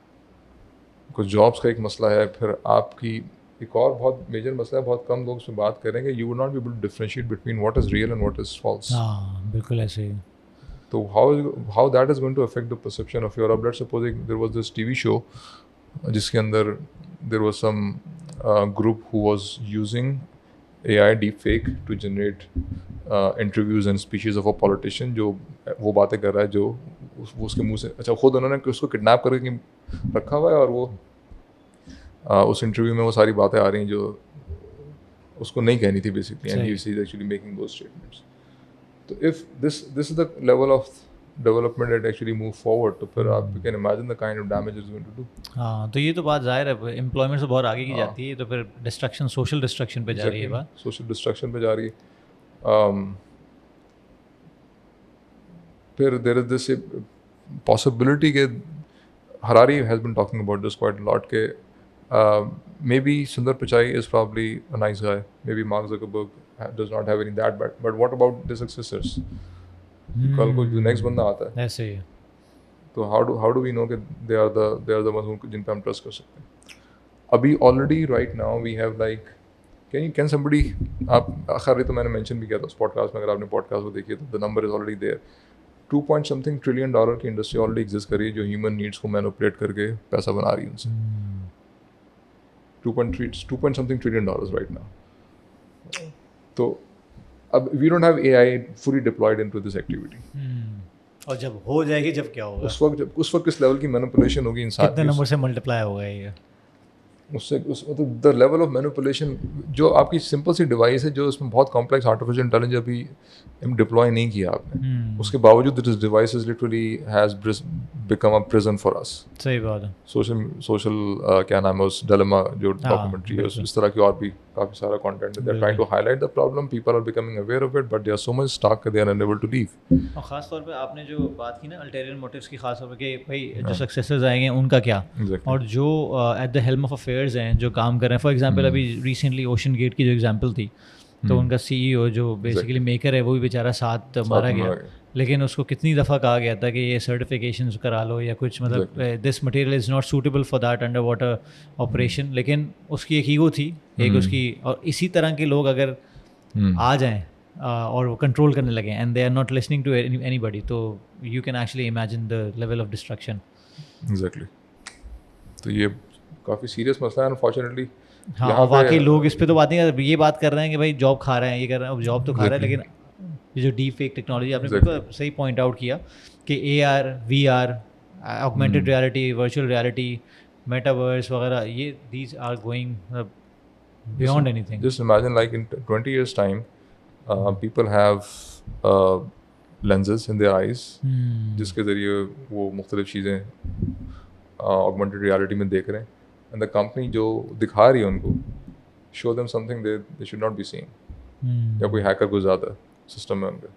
Because jobs का एक मसला है, फिर आपकी एक और बहुत major मसला है, बहुत कम लोग उसमें बात करेंगे. You would not be able to differentiate between what is real and what is false. बिल्कुल ऐसे ही. So how that is going to affect the perception of your. Let's suppose there was this TV show जिसके अंदर there was some group who was using AI deepfake to generate interviews and speeches of a politician जो वो बातें कर रहा है जो उसके मुंह से, अच्छा खुद उन्होंने उसको किडनैप करके रखा हुआ है और वो उस इंटरव्यू में वो सारी बातें आ रही हैं जो उसको नहीं कहनी थी basically, and he is actually making those statements. तो if this is the level of development that actually move forward, तो फिर आप you can imagine the kind of damage it's going to do. हाँ, तो ये तो बात जाहिर है एम्प्लॉयमेंट से बहुत आगे की जाती है, तो फिर डिस्ट्रक्शन, सोशल डिस्ट्रक्शन पे जा रही है बात. सोशल डिस्ट्रक्शन पे जा रही है. फिर देयर इज दिस पॉसिबिलिटी के Harari has been talking about this quite a lot के maybe Sundar Pichai is probably a nice guy, maybe Mark Zuckerberg does not have any that bad, but what about their successors? कल को जो next बंदा आता है ऐसे ही, तो how do we know कि दे आर द वंस जिन पे हम ट्रस्ट कर सकते हैं. अभी already right now we have like can somebody, आप आखिर तो मैंने मेंशन भी किया था उस पॉडकास्ट में, अगर आपने पॉडकास्ट को देखिए तो the number is already there. $2 trillion की इंडस्ट्री ऑलरेडी एग्जिस्ट कर रही है जो ह्यूमन नीड्स को मैनिपुलेट करके पैसा बना रही है उनसे. 2 ट्रिलियन राइट नाउ. तो अब we don't have AI fully deployed into this activity. और जब हो जाएगी जब क्या होगा, उस वक्त किस लेवल की मैनिपुलेशन होगी इंसान, कितने नंबर से मल्टीप्लाई होगा ये, उससे मतलब द लेवल ऑफ मैनिपुलेशन. जो आपकी सिंपल सी डिवाइस है जो उसमें बहुत कॉम्प्लेक्स आर्टिफिशियल इंटेलिजेंस अभी डिप्लॉय नहीं किया आपने, उसके बावजूद this device is literally has become a prison for us. सही बात है. सोशल क्या नाम है उस डिलेमा जो डॉक्यूमेंट्री है, इस तरह की और भी काफ़ी सारा कंटेंट है. They are trying to highlight the problem, people are becoming aware of it, but they are so much stuck they are unable to leave. और ख़ास तौर पे आपने जो बात की ना अल्टेरियर मोटिव्स की, खास तौर पे कि भाई जो सक्सेसर्स आएंगे उनका क्या, और जो at the helm of affairs हैं जो काम कर रहे हैं. फॉर एग्जांपल अभी रिसेंटली ओशन गेट की जो एग्जांपल थी, तो उनका CEO जो बेसिकली मेकर है वो भी बेचारा साथ मारा गया, लेकिन उसको कितनी दफ़ा कहा गया था कि ये सर्टिफिकेशंस करा लो या कुछ, मतलब this material is not suitable for that under water operation, लेकिन उसकी एक ईगो थी एक उसकी. और इसी तरह के लोग अगर आ जाएं और वो कंट्रोल करने लगे and they are not listening to anybody, तो you can actually imagine the level of destruction. Exactly. तो ये काफ़ी सीरियस मसला है अनफॉर्चुनेटली. हाँ, और वाकई लोग इस पे तो बात नहीं कर, ये बात कर रहे हैं कि भाई जॉब खा रहे हैं, ये कर रहे हैं, अब जॉब तो खा रहे हैं, लेकिन ये जो डीप फेक टेक्नोलॉजी आपने बिल्कुल सही पॉइंट आउट किया कि AR, VR, augmented reality, virtual reality, metaverse वगैरह, ये these are going beyond anything. Just imagine like in 20 years time people have lenses in their eyes जिसके ज़रिए वो मुख्तलिफ चीज़ें ऑगमेंटेड रियलिटी में देख रहे हैं, एंड द कंपनी जो दिखा रही है उनको show them something they should not be seeing. या कोई हैकर घुस जाता है सिस्टम में उनके.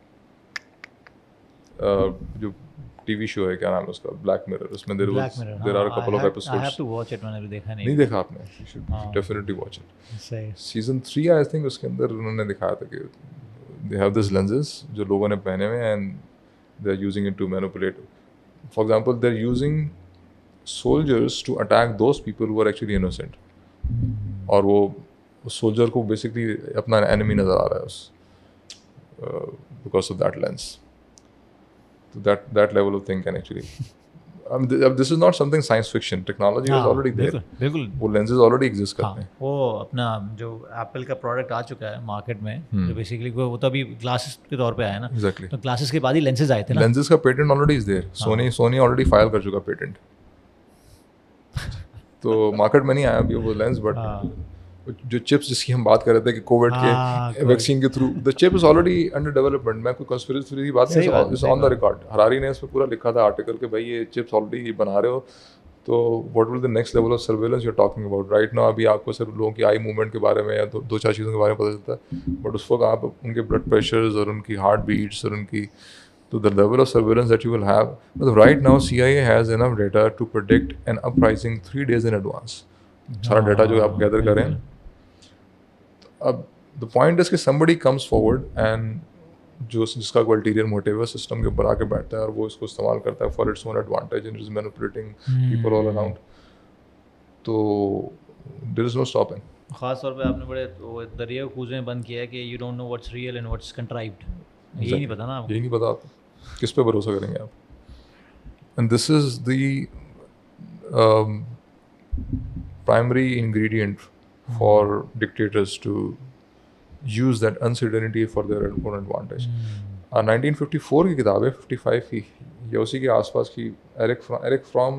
जो TV शो है क्या नाम है उसका, ब्लैक मिरर, उसमें there are a couple of episodes. I have to watch it, मैंने देखा नहीं देखा आपने, you should definitely watch it. सही. सीजन 3 आई थिंक उसके अंदर उन्होंने दिखाया था कि दे हैव दिस lenses जो लोगों ने पहने हुए हैं and they are using it to manipulate. For example they are using soldiers to attack those people who are actually innocent. और वो सोल्जर को बेसिकली अपना एनिमी नज़र आ रहा है उस because of that lens. So that level of thing can actually this is not something science fiction. Technology is already there. बिल्कुल वो lenses already exist करते हैं. वो अपना जो एप्पल का प्रोडक्ट आ चुका है मार्केट में, जो बेसिकली वो तो अभी ग्लासेस के तौर पे आया ना. Exactly. तो ग्लासेस के बाद ही लेंसेज आए थे ना. लेंसेज का patent already is there. Sony already file कर चुका पेटेंट. तो मार्केट में नहीं आया अभी वो लेंस, बट जो चिप्स जिसकी हम बात कर रहे थे कि कोविड के वैक्सीन के through, the chip is already under development. मैं कोई कंस्पिरेसी थ्योरी की बात नहीं, it's on the record. Harari ने इसमें पूरा लिखा था आर्टिकल कि भाई ये चिप्स ऑलरेडी बना रहे हो, तो what will the next level of surveillance you are talking about right now. अभी आपको सिर्फ लोगों की आई मूवमेंट के बारे में या दो चार चीज़ों के बारे में पता चलता है, बट उस वक्त आप उनके ब्लड प्रेशर्स और उनकी हार्ट बीट्स और उनकी, तो the level of surveillance that you will have. But right now CIA has enough data to predict an uprising 3 days in advance. सारा डेटा जो आप गैदर करें. अब the point is कि somebody comes forward and जो जिसका कोई ulterior motive है सिस्टम के ऊपर आके बैठता है और वो इसको इस्तेमाल करता है for its own advantage and is manipulating people all around. तो there is no stopping. ख़ास तौर पे आपने बड़े दरिया कूज़ें बंद किया है कि you don't know what's real and what's contrived. यही नहीं पता ना आपको. यही नहीं पता आप किस पे भरोसा करेंगे आप. And this is the primary ingredient for dictators to use that uncertainty for their own advantage. 1954 की किताब है, 55 की या उसी के आसपास की, एरिक फ्रॉम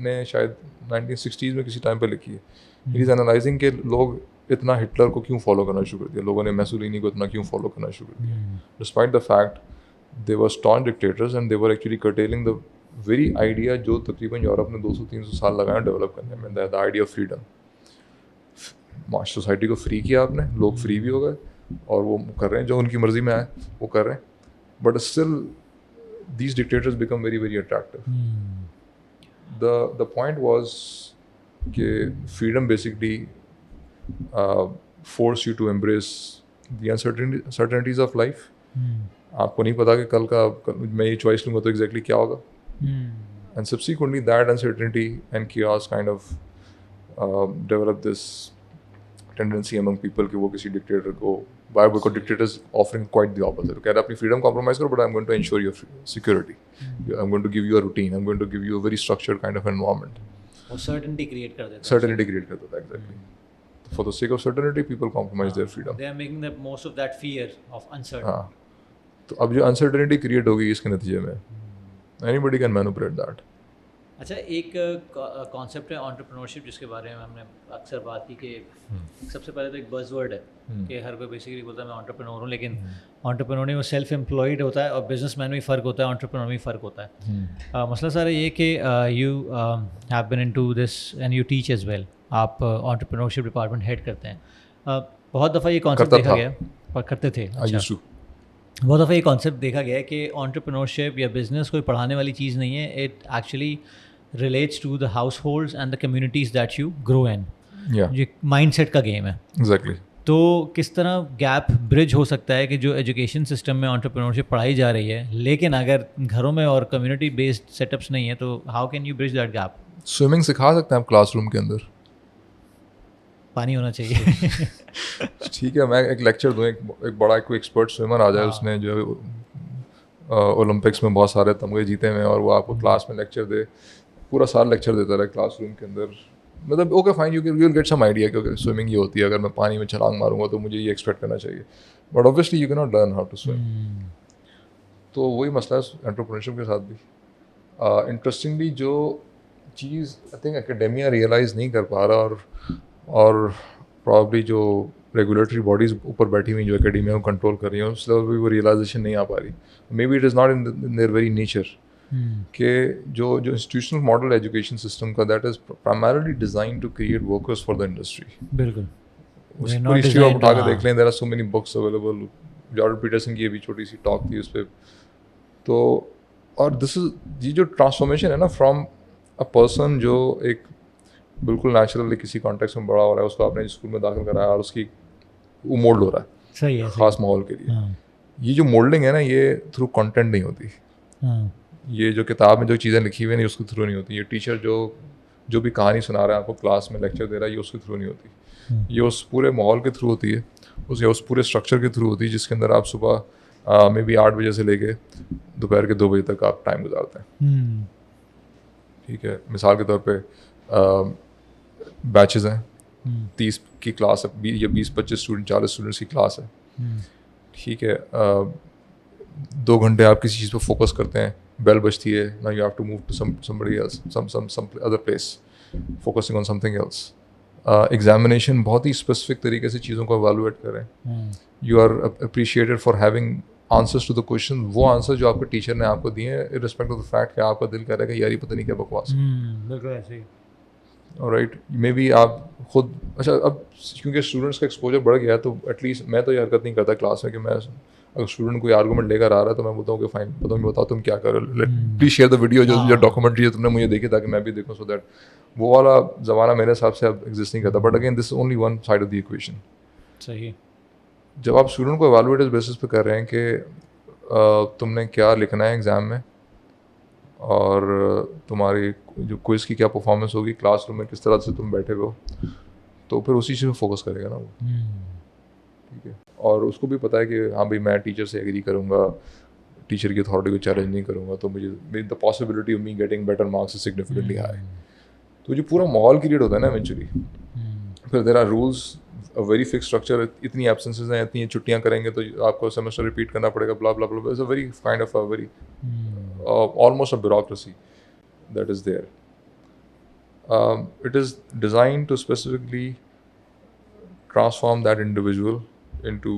ने शायद 1960s में किसी टाइम पे लिखी है. इट इज़ एनालाइजिंग के लोग इतना हिटलर को क्यों फॉलो करना शुरू कर दिया, लोगों ने मैसोलिनी को इतना क्यों फॉलो करना शुरू कर दिया, despite the fact they were stern dictators and they were actually curtailing the very idea जो तकरीबन यूरोप ने 200-300 साल लगाया डेवलप करने में, the idea of freedom. Society को फ्री किया आपने, लोग फ्री भी हो गए और वो कर रहे हैं जो उनकी मर्जी में आए वो कर रहे हैं, but still these dictators become very very attractive. The point was कि freedom basically force you to embrace the uncertainties of life. आपको नहीं पता कि कल मैं ये choice लूँगा तो exactly क्या होगा. And subsequently that uncertainty and chaos kind of developed this tendency among people कि वो किसी dictator को, because dictators offering quite the opposite. कह रहे अपनी freedom compromise करो, but I'm going to ensure your security. I'm going to give you a routine. I'm going to give you a very structured kind of environment. और certainty create कर देता है. Certainty create कर देता है, exactly. For the sake of certainty, people compromise their freedom. They are making the most of that fear of uncertainty. हाँ. तो अब जो uncertainty create होगी इसके नतीजे में, anybody can manipulate that. अच्छा, एक कॉन्सेप्ट है एंटरप्रेन्योरशिप जिसके बारे में हमने अक्सर बात की कि सबसे पहले तो एक बज़वर्ड है कि हर कोई बेसिकली बोलता है मैं एंटरप्रेन्योर हूँ, लेकिन एंटरप्रेन्योर में वो सेल्फ एम्प्लॉयड होता है और बिजनेसमैन में फ़र्क होता है, एंटरप्रेन्योर में फ़र्क होता है. मसला सारा ये कि you have been into this and you teach as well. आप एंटरप्रेन्योरशिप डिपार्टमेंट हेड करते हैं. बहुत दफ़ा ये कॉन्सेप्ट देखा गया और करते थे. अच्छा, बहुत दफ़ा ये कॉन्सेप्ट देखा गया है कि एंटरप्रेन्योरशिप या बिज़नेस कोई पढ़ाने वाली चीज़ नहीं है. It actually relates to the households and the communities that you grow in. ये mindset का गेम है. Exactly. तो किस तरह गैप ब्रिज हो सकता है कि जो एजुकेशन सिस्टम में एंटरप्रेन्योरशिप पढ़ाई जा रही है, लेकिन अगर घरों में और कम्युनिटी बेस्ड सेटअप्स नहीं है, तो how can you bridge that gap? Swimming सिखा सकते हैं आप क्लासरूम के अंदर, पानी होना चाहिए. ठीक है, मैं एक लेक्चर दूँ, एक बड़ा कोई एक्सपर्ट स्विमर आ जाए, उसने जो ओलंपिक्स में बहुत सारे तमगे जीते हुए और वो आपको क्लास में लेक्चर दे, पूरा साल लेक्चर देता रहे क्लासरूम के अंदर. मतलब okay fine, you will get some idea कि स्विमिंग ये होती है, अगर मैं पानी में छलांग मारूंगा तो मुझे ये एक्सपेक्ट करना चाहिए, but obviously you can not learn how to swim. तो वही मसला है एंटरप्रेन्योरशिप के साथ भी. इंटरेस्टिंगली जो चीज़ आई थिंक एकेडेमिया रियलाइज़ नहीं कर पा रहा और प्रॉब्ली जो रेगुलेटरी बॉडीज़ ऊपर बैठी हुई जो एकेडेमिया को कंट्रोल कर रही हैं उस लेवल पर वो रियलाइजेशन नहीं आ पा रही. Maybe it is not in their very nature कि जो इंस्टीट्यूशनल मॉडल एजुकेशन सिस्टम का that is primarily design to create workers for the industry. बिल्कुल, उस पूरी हिस्ट्री आप उठा के देख लें, there are so many books available. Jordan Peterson की भी छोटी सी टॉक थी उस पर. तो और दिस इज ये जो ट्रांसफॉर्मेशन है ना फ्रॉम अ पर्सन जो एक बिल्कुल नेचुरली किसी कॉन्टेक्स्ट में बड़ा हो रहा है, उसको आपने स्कूल में दाखिल कराया और उसकी वो मोल्ड हो रहा है सही है ख़ास माहौल के लिए. ये जो मोल्डिंग है ना, ये थ्रू कंटेंट नहीं होती. ये जो किताब में जो चीज़ें लिखी हुई नहीं उसके थ्रू नहीं होती. ये टीचर जो भी कहानी सुना रहा है आपको, क्लास में लेक्चर दे रहा है, ये उसके थ्रू नहीं होती. ये उस पूरे माहौल के थ्रू होती है, उस पूरे स्ट्रक्चर के थ्रू होती है जिसके अंदर आप सुबह में भी 8 बजे से लेके दोपहर के 2 बजे तक आप टाइम गुजारते हैं. ठीक है, मिसाल के तौर पे बैचेस हैं, 30 की क्लास है या 20-25 स्टूडेंट 40 स्टूडेंट्स की क्लास है. ठीक है, 2 घंटे आप किसी चीज़ पर फोकस करते हैं, बेल बजती है, now you have to move to somebody else, some other place, focusing on something else. Examination बहुत ही स्पेसिफिक तरीके से चीज़ों को एवेलुएट करें. You are appreciated for having answers to the question. वो आंसर जो आपके टीचर ने आपको दिए हैं, इररिस्पेक्ट ऑफ द फैक्ट कि आपका दिल कर रहा है कि यार ये पता नहीं क्या बकवास है. बिल्कुल ऐसे ही. राइट, मे बी आप खुद अच्छा, अब क्योंकि स्टूडेंट्स का एक्सपोजर बढ़ गया है तो एटलीस्ट मैं तो ये हरकत नहीं करता क्लास में कि मैं अगर स्टूडेंट कोई आर्गूमेंट लेकर आ रहा है तो मैं बोलता हूँ कि फाइन, बताओ तुम क्या कर रहे हो, प्लीज शेयर द वीडियो जो डॉक्यूमेंट्री है तुमने मुझे देखी ताकि मैं भी देखूँ, सो दैट वो वाला ज़माना मेरे हिसाब से अब एग्जिस्ट नहीं करता. But again this only one side of the equation. सही. जब आप स्टूडेंट को एवेलुएट बेसिस पे कर रहे हैं कि तुमने क्या लिखना है एग्ज़ाम में और तुम्हारी जो क्विज़ की क्या परफॉर्मेंस होगी, क्लासरूम में किस तरह से तुम बैठे हो, तो फिर उसी चीज़ में फोकस करेगा ना वो. ठीक है. और उसको भी पता है कि हाँ भाई मैं टीचर से एग्री करूँगा, टीचर की अथॉरिटी को चैलेंज नहीं करूँगा, तो मुझे the possibility of me getting better marks is significantly high. तो जो पूरा माहौल क्रिएट होता है ना इवेंचुअली, फिर there are rules, a very fix structure. इतनी एब्सेंसेस हैं, इतनी छुट्टियाँ करेंगे तो आपको सेमेस्टर रिपीट करना पड़ेगा, blah blah blah. It's a very kind of a very almost a bureaucracy that is there. It is designed to specifically transform that individual into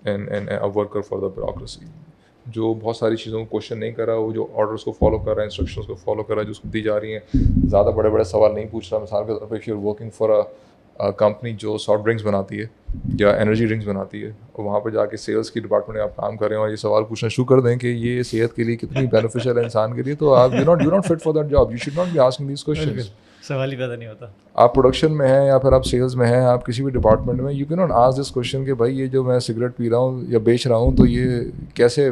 and a worker for the bureaucracy. जो बहुत सारी चीज़ों को question नहीं कर रहा, वो जो ऑर्डर्स को फॉलो कर रहा है, इंस्ट्रक्शंस को फॉलो कर रहा है, जो उसको दी जा रही हैं, ज़्यादा बड़े बड़े सवाल नहीं पूछ रहा. मिसाल के तौर पर if you are working for a company जो सॉफ्ट ड्रिंक्स बनाती है या एनर्जी ड्रिंक्स बनाती है, और वहाँ पे जाके सेल्स की डिपार्टमेंट में आप काम कर रहे हो और ये सवाल पूछना शुरू कर दें कि ये सेहत के लिए कितनी बेनिफिशियल है इंसान के लिए, तो आप you not fit for that job. You should not be asking these questions. सवाल ही पैदा नहीं होता. आप प्रोडक्शन में हैं या फिर आप सेल्स में हैं, आप किसी भी डिपार्टमेंट में, you can not ask this question कि भाई ये जो मैं सिगरेट पी रहा हूँ या बेच रहा हूँ तो ये कैसे.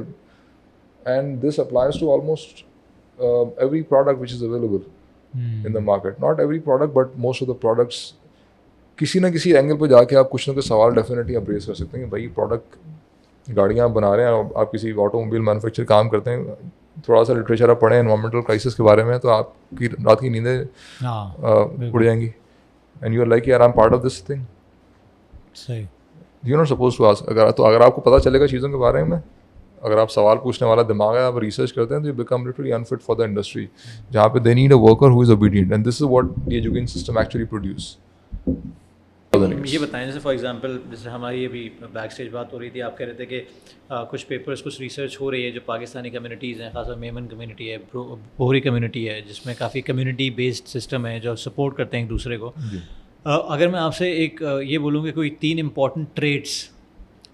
And this applies to almost every product which is available in the market. Not every product, but most of the products. किसी ना किसी एंगल पे जाके आप कुछ ना कुछ सवाल डेफिनेटली आप रेज कर सकते हैं कि भाई प्रोडक्ट गाड़ियाँ आप बना रहे हैं, आप किसी ऑटोमोबाइल मैन्युफैक्चर काम करते हैं, थोड़ा सा लिटरेचर आप पढ़ें एनवायरमेंटल क्राइसिस के बारे में तो आपकी रात की नींदें उड़ जाएंगी. एंड यू आर लाइक यार I am part of this thing. सही. You not suppose to ask. अगर आपको पता चलेगा चीज़ों के बारे में, अगर आप सवाल पूछने वाला दिमाग है, आप रिसर्च करते हैं, तो you become literally unfit for the industry, जहाँ पे they need a worker who is obedient. And this is what the education system actually produce. ये बताएं, जैसे फॉर एग्जांपल जैसे हमारी अभी बैक स्टेज बात हो रही थी, आप कह रहे थे कि कुछ पेपर्स, कुछ रिसर्च हो रही है जो पाकिस्तानी कम्युनिटीज़ हैं, खासकर मेमन कम्युनिटी है, बोहरी कम्युनिटी है, जिसमें काफ़ी कम्युनिटी बेस्ड सिस्टम है जो सपोर्ट करते हैं एक दूसरे को. अगर मैं आपसे एक ये बोलूँ कि कोई 3 इम्पॉर्टेंट ट्रेड्स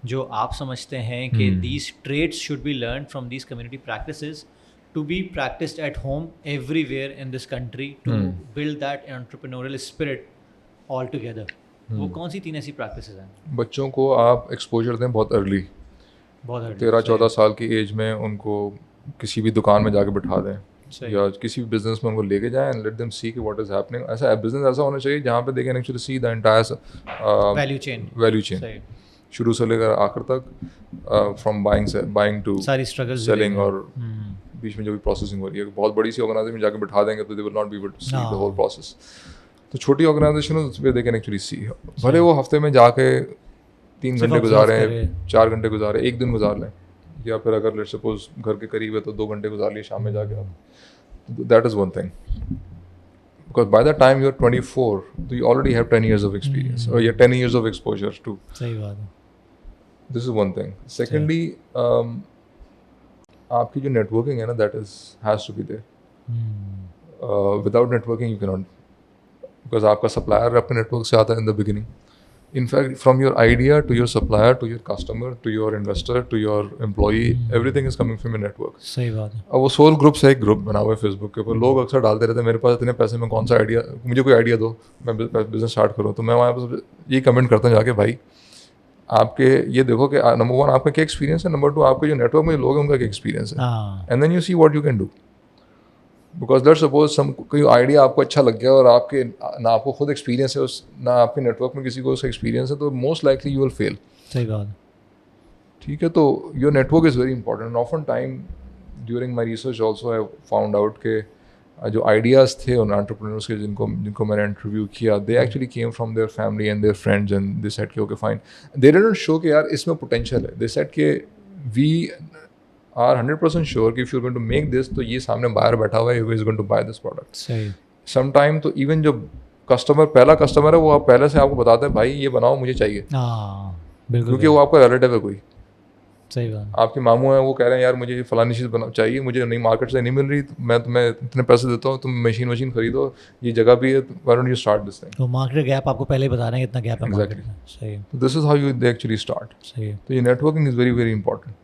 जो आप समझते हैं कि these trades should be learn from these community practices to be practised at home everywhere in this country to build that entrepreneurial spirit all together, वो कौन सी 3 ऐसी प्रैक्टिसेस हैं? बच्चों को आप एक्सपोजर दें बहुत अर्ली, 13-14 साल की एज में उनको किसी भी दुकान में जाके बिठा दें या किसी भी बिजनेस में उनको लेके जाएं एंड लेट देम सी कि व्हाट इज हैपनिंग. ऐसा बिजनेस ऐसा होना चाहिए जहाँ पे they can actually see the entire value chain शुरू से लेकर आखिर तक, फ्रॉम बाइंग टू सारी स्ट्रगल्स सेलिंग और बीच में जो भी प्रोसेसिंग हो रही है. बहुत बड़ी सी ऑर्गेनाइजेशन में जाके बिठा देंगे तो they will not be able to see the whole process. तो छोटी ऑर्गेनाइजेशन है दे कैन एक्चुअली सी. भले वो हफ्ते में जाके 3 घंटे गुजारें, 4 घंटे गुजारें, 1 दिन गुजार लें, या फिर अगर लेट्स सपोज घर के करीब है तो 2 घंटे गुजार लिए शाम में जाके. That is one thing. Because by the time you're 24, you already have 10 years of experience or you have 10 years of exposure too. सही बात है. This is one thing. Secondly, आपकी जो networking है ना, that has to be there. Without networking you cannot, because आपका supplier अपने network से आता है in the beginning. In fact, from your idea to your supplier to your customer to your investor to your employee, everything is coming from your network. सही बात है. अब वो सोल ग्रुप से एक ग्रुप बना हुआ है फेसबुक के ऊपर. लोग अक्सर डालते रहते हैं मेरे पास इतने पैसे में कौन सा आइडिया, मुझे कोई आइडिया दो, मैं बिजनेस स्टार्ट करूँ. तो मैं वहाँ पर ये कमेंट करता हूँ जाके, भाई आपके ये देखो कि नंबर 1 आपका क्या एक्सपीरियंस है, नंबर 2 आपके जो नेटवर्क में लोग हैं उनका क्या एक्सपीरियंस है, and then you see what you can do. Because let's suppose कोई आइडिया आपको अच्छा लग गया और आपके ना आपको खुद एक्सपीरियंस है उस, ना आपके नेटवर्क में किसी को उसका एक्सपीरियंस है, तो most likely you will fail. सही बात. ठीक है. तो your network is very important. And often time during my research also I found out के जो आइडियाज़ थे उन एंटरप्रेन्योर्स के जिनको मैंने इंटरव्यू किया, they actually came from their family and their friends and they said कि okay fine, they didn't show कि यार इसमें पोटेंशियल है. दे सेड कि वी are 100% sure कि if you're going to make this, तो ये सामने बायर बैठा हुआ है, he is going to buy this product. सही. Sometime तो even जो कस्टमर पहला कस्टमर है, वो आप पहले से आपको बताते हैं भाई ये बनाओ मुझे चाहिए, बिल्कुल, क्योंकि वो आपका रिलेटिव है कोई, सही बात। आपके मामू हैं, वो कह रहे हैं यार मुझे ये फलानी चीज़ बना चाहिए, मुझे नई मार्केट से नहीं मिल रही, मैं तुम्हें इतने पैसे देता हूँ, तुम मशीन खरीदो, ये जगह भी है, why don't you start this thing. तो मार्केट गैप आपको पहले ही बता रहे हैं कितना गैप है मार्केट में। सही है, this is how you they actually start. सही है। तो ये networking is very very important.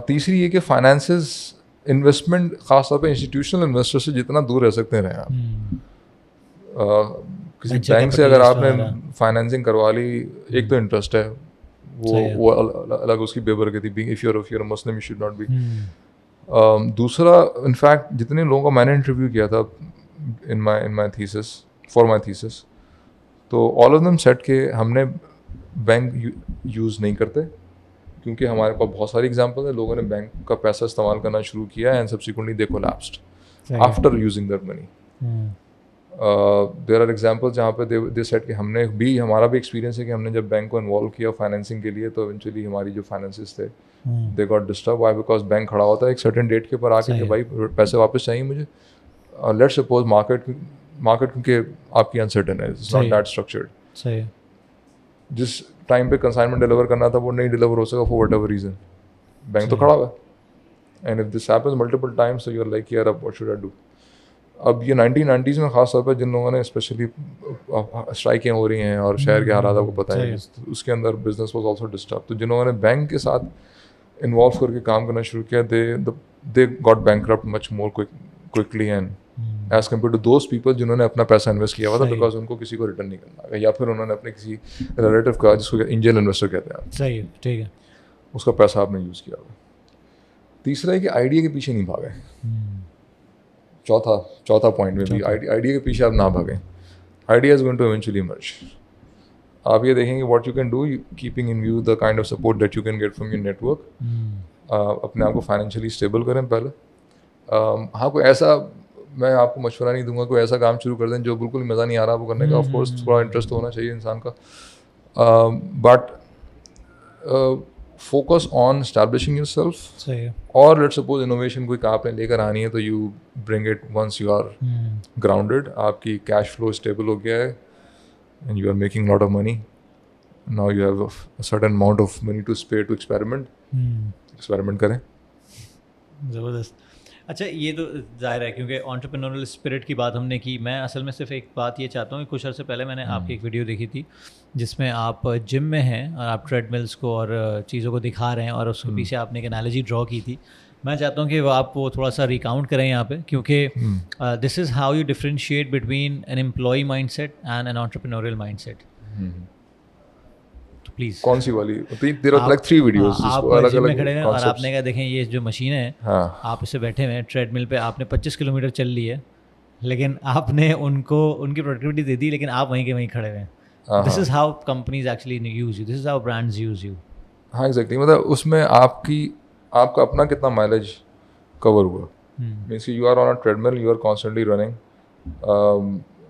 तीसरी ये कि फाइनेंसेस, इन्वेस्टमेंट, खासतौर पे इंस्टीट्यूशनल इन्वेस्टर से जितना दूर रह सकते हैं आप। किसी Venture बैंक से अगर capitalist आपने वगैरह। फाइनेंसिंग करवा ली, एक तो इंटरेस्ट है, वो अलग उसकी बेबरकती भी, if your a Muslim you should not be. दूसरा, इनफैक्ट जितने लोगों का मैंने इंटरव्यू किया था in my thesis, for my thesis, तो ऑल ऑफ देम सेड के हमने बैंक यूज़ नहीं करते, क्योंकि हमारे पास बहुत सारी एग्जांपल है, लोगों ने बैंक का पैसा इस्तेमाल करना शुरू किया and subsequently they collapsed after using that money. There are examples जहाँ पे दे सेड कि हमने भी, हमारा भी एक्सपीरियंस है कि हमने जब बैंक को इन्वॉल्व किया फाइनेंसिंग के लिए, तो इवेंचुअली हमारी जो फाइनेंसेस थे they got disturb. Why? Because bank खड़ा होता है एक सर्टेन डेट के ऊपर आके कि भाई पैसे वापस चाहिए मुझे। लेट्स सपोज मार्केट क्योंकि आपकी अनसर्टेन है, इट्स नॉट दैट स्ट्रक्चर्ड। सही है। जिस टाइम पे कंसाइनमेंट डिलीवर करना था वो नहीं डिलीवर हो सका for whatever reason, bank तो खड़ा हुआ है। And if this happens multiple times, so you are like यार अब व्हाट शुड आई डू। अब ये 1990s में खास तौर पर जिन लोगों ने स्पेशली स्ट्राइकें हो रही हैं और शहर के हालात आपको पता है, उसके अंदर बिजनेस वाज आल्सो डिस्टर्ब। तो जिन लोगों ने बैंक के साथ इन्वॉल्व करके काम करना शुरू किया, they got bankrupt much more quickly and as compare to those people जिन्होंने अपना पैसा इन्वेस्ट किया हुआ था, बिकॉज उनको किसी को रिटर्न नहीं करना है, या फिर उन्होंने अपने किसी रिलेटिव का, जिसको एंजल इन्वेस्टर कहते हैं, सही है, ठीक है, उसका पैसा आपने यूज़ किया हुआ। तीसरा है कि आइडिया के पीछे नहीं भागे। चौथा पॉइंट में भी आइडिया के पीछे आप ना भागें। Idea is going to eventually emerge. आप ये देखेंगे what you can do, keeping in view the kind of support that you can get from your network. अपने आप को फाइनेंशियली स्टेबल करें पहले। हाँ, कोई ऐसा, मैं आपको मशवरा नहीं दूंगा कोई ऐसा काम शुरू कर दें जो बिल्कुल मज़ा नहीं आ रहा आपको करने का। ऑफ कोर्स थोड़ा इंटरेस्ट होना चाहिए इंसान का, but focus on establishing yourself. सही है। और लेट्स सपोज इनोवेशन कोई आपने लेकर आनी है, तो you bring it once you are grounded, आपकी कैश फ्लो स्टेबल हो गया है and you are making lot of money, now you have a certain amount of money to spare to experiment करें। ज़बरदस्त। अच्छा, ये तो ज़ाहिर है क्योंकि एंटरप्रेन्योरियल स्पिरिट की बात हमने की। मैं असल में सिर्फ एक बात ये चाहता हूँ कि कुछ अर्से पहले मैंने आपकी एक वीडियो देखी थी जिसमें आप जिम में हैं और आप ट्रेडमिल्स को और चीज़ों को दिखा रहे हैं और उसके पीछे आपने एक एनालॉजी ड्रॉ की थी। मैं चाहता हूँ कि आप वो थोड़ा सा रिकाउंट करें यहाँ पे, क्योंकि this is how you differentiate between an employ mindset and an entrepreneurial mindset. Please, कौन सी वाली? देयर आर लाइक 3 वीडियोस, आप अलग जिम में अलग खड़े हैं और आपने कहा देखें ये जो मशीन है, हाँ, आप इससे बैठे हुए हैं ट्रेडमिल पे, आपने 25 किलोमीटर चल ली है, लेकिन आपने उनको उनकी प्रोडक्टिविटी दे दी, लेकिन आप वहीं के वहीं खड़े हुए हैं। This is how companies actually use you, this is how brands use you. हाँ एग्जैक्टली, मतलब उसमें आपका अपना कितना माइलेज कवर हुआ। Means you are on a treadmill, you are constantly running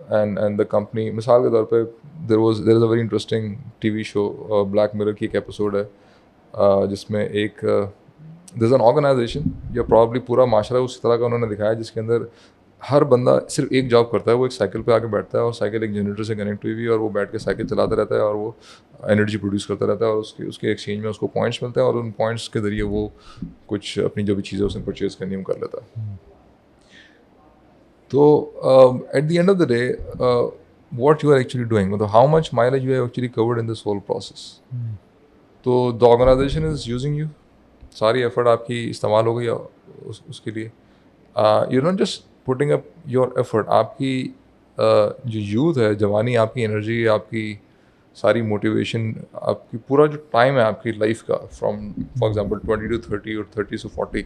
and the company, मिसाल के तौर पे there is a very interesting TV show, black mirror की एक एपिसोड है जिसमें एक देयर इज़ एन ऑर्गेनाइजेशन या प्रॉब्ली पूरा माशरा उस तरह का उन्होंने दिखाया जिसके अंदर हर बंदा सिर्फ एक जॉब करता है। वो एक साइकिल पे आके बैठता है और साइकिल एक जनरेटर से कनेक्ट हुई हुई है और वो बैठ के साइकिल चलाता रहता है और वो एनर्जी प्रोड्यूस करता रहता है और उसके एक्सचेंज में उसको पॉइंट्स मिलते हैं और उन पॉइंट्स के ज़रिए वो कुछ अपनी जो भी चीज़ें उसने परचेज करनी है वो कर लेता है। तो at the end of the day what you are actually doing, मतलब how much mileage you have actually covered in this whole process. तो the organization is using you, सारी effort आपकी इस्तेमाल हो गई उसके लिए। you're not just putting up your effort, आपकी जो youth है, जवानी, आपकी एनर्जी, आपकी सारी मोटिवेशन, आपकी पूरा जो टाइम है आपकी लाइफ का, फ्रॉम फॉर एग्जांपल 20 to 30 और 30 to 40,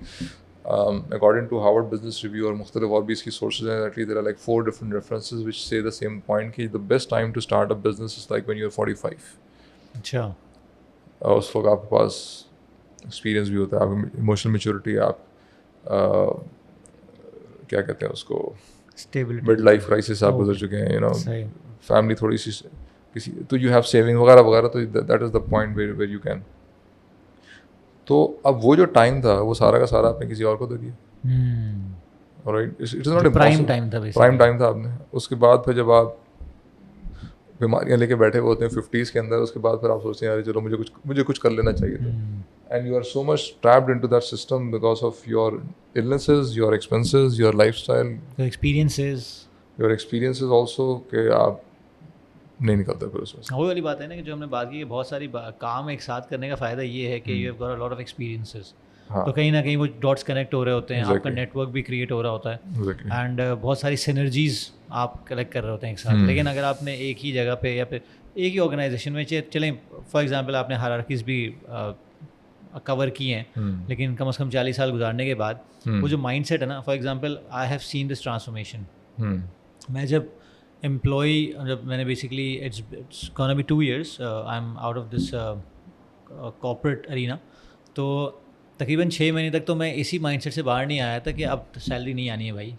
according to Harvard Business Review और मुख्तलिफ और भी इसकी sources हैं, actually there are like 4 different references which say the same point कि the best time to start a business is like when you're 45. अच्छा, उस वक्त आपके पास एक्सपीरियंस भी होता है, आपकी इमोशनल मेच्योरिटी, आप क्या कहते हैं उसको, स्टेबिलिटी, मिड लाइफ क्राइसिस आप गुजर चुके हैं, यू नो, फैमिली थोड़ी सी किसी, तो यू हैव सेविंग वगैरह वगैरह, तो that is the point where you can. तो अब वो जो टाइम था वो सारा का सारा आपने किसी और को दे दिया। Alright, it is not prime time था, प्राइम टाइम था आपने। उसके बाद फिर जब आप बीमारियाँ लेके बैठे हुए होते हैं 50s के अंदर, उसके बाद फिर आप सोचते हैं यार चलो मुझे कुछ कर लेना चाहिए था। And you are so much trapped into that system because of your illnesses, your expenses, your lifestyle, your experiences also, कि आप नहीं निकलते फिर उसमें से। वही वाली बात है ना कि जो हमने बात की कि बहुत सारी काम एक साथ करने का फ़ायदा ये है कि you have got a lot of experiences. तो कहीं ना कहीं वो डॉट्स कनेक्ट हो रहे होते हैं, आपका नेटवर्क भी क्रिएट हो रहा होता है, एंड बहुत सारी सिनर्जीज आप कलेक्ट कर रहे होते हैं एक साथ। लेकिन अगर आपने एक ही जगह पे या फिर एक ही ऑर्गेनाइजेशन में चलें, फॉर एग्जांपल आपने हायरार्कीज भी कवर की हैं, लेकिन कम से कम 40 साल गुजारने के बाद वो जो माइंडसेट है ना, for example I have seen this transformation. मैं जब मैंने basically it's gonna be 2 years I am out of this corporate arena, तो तकरीबन 6 महीने तक तो मैं इसी माइंडसेट से बाहर नहीं आया था कि अब सैलरी नहीं आनी है भाई,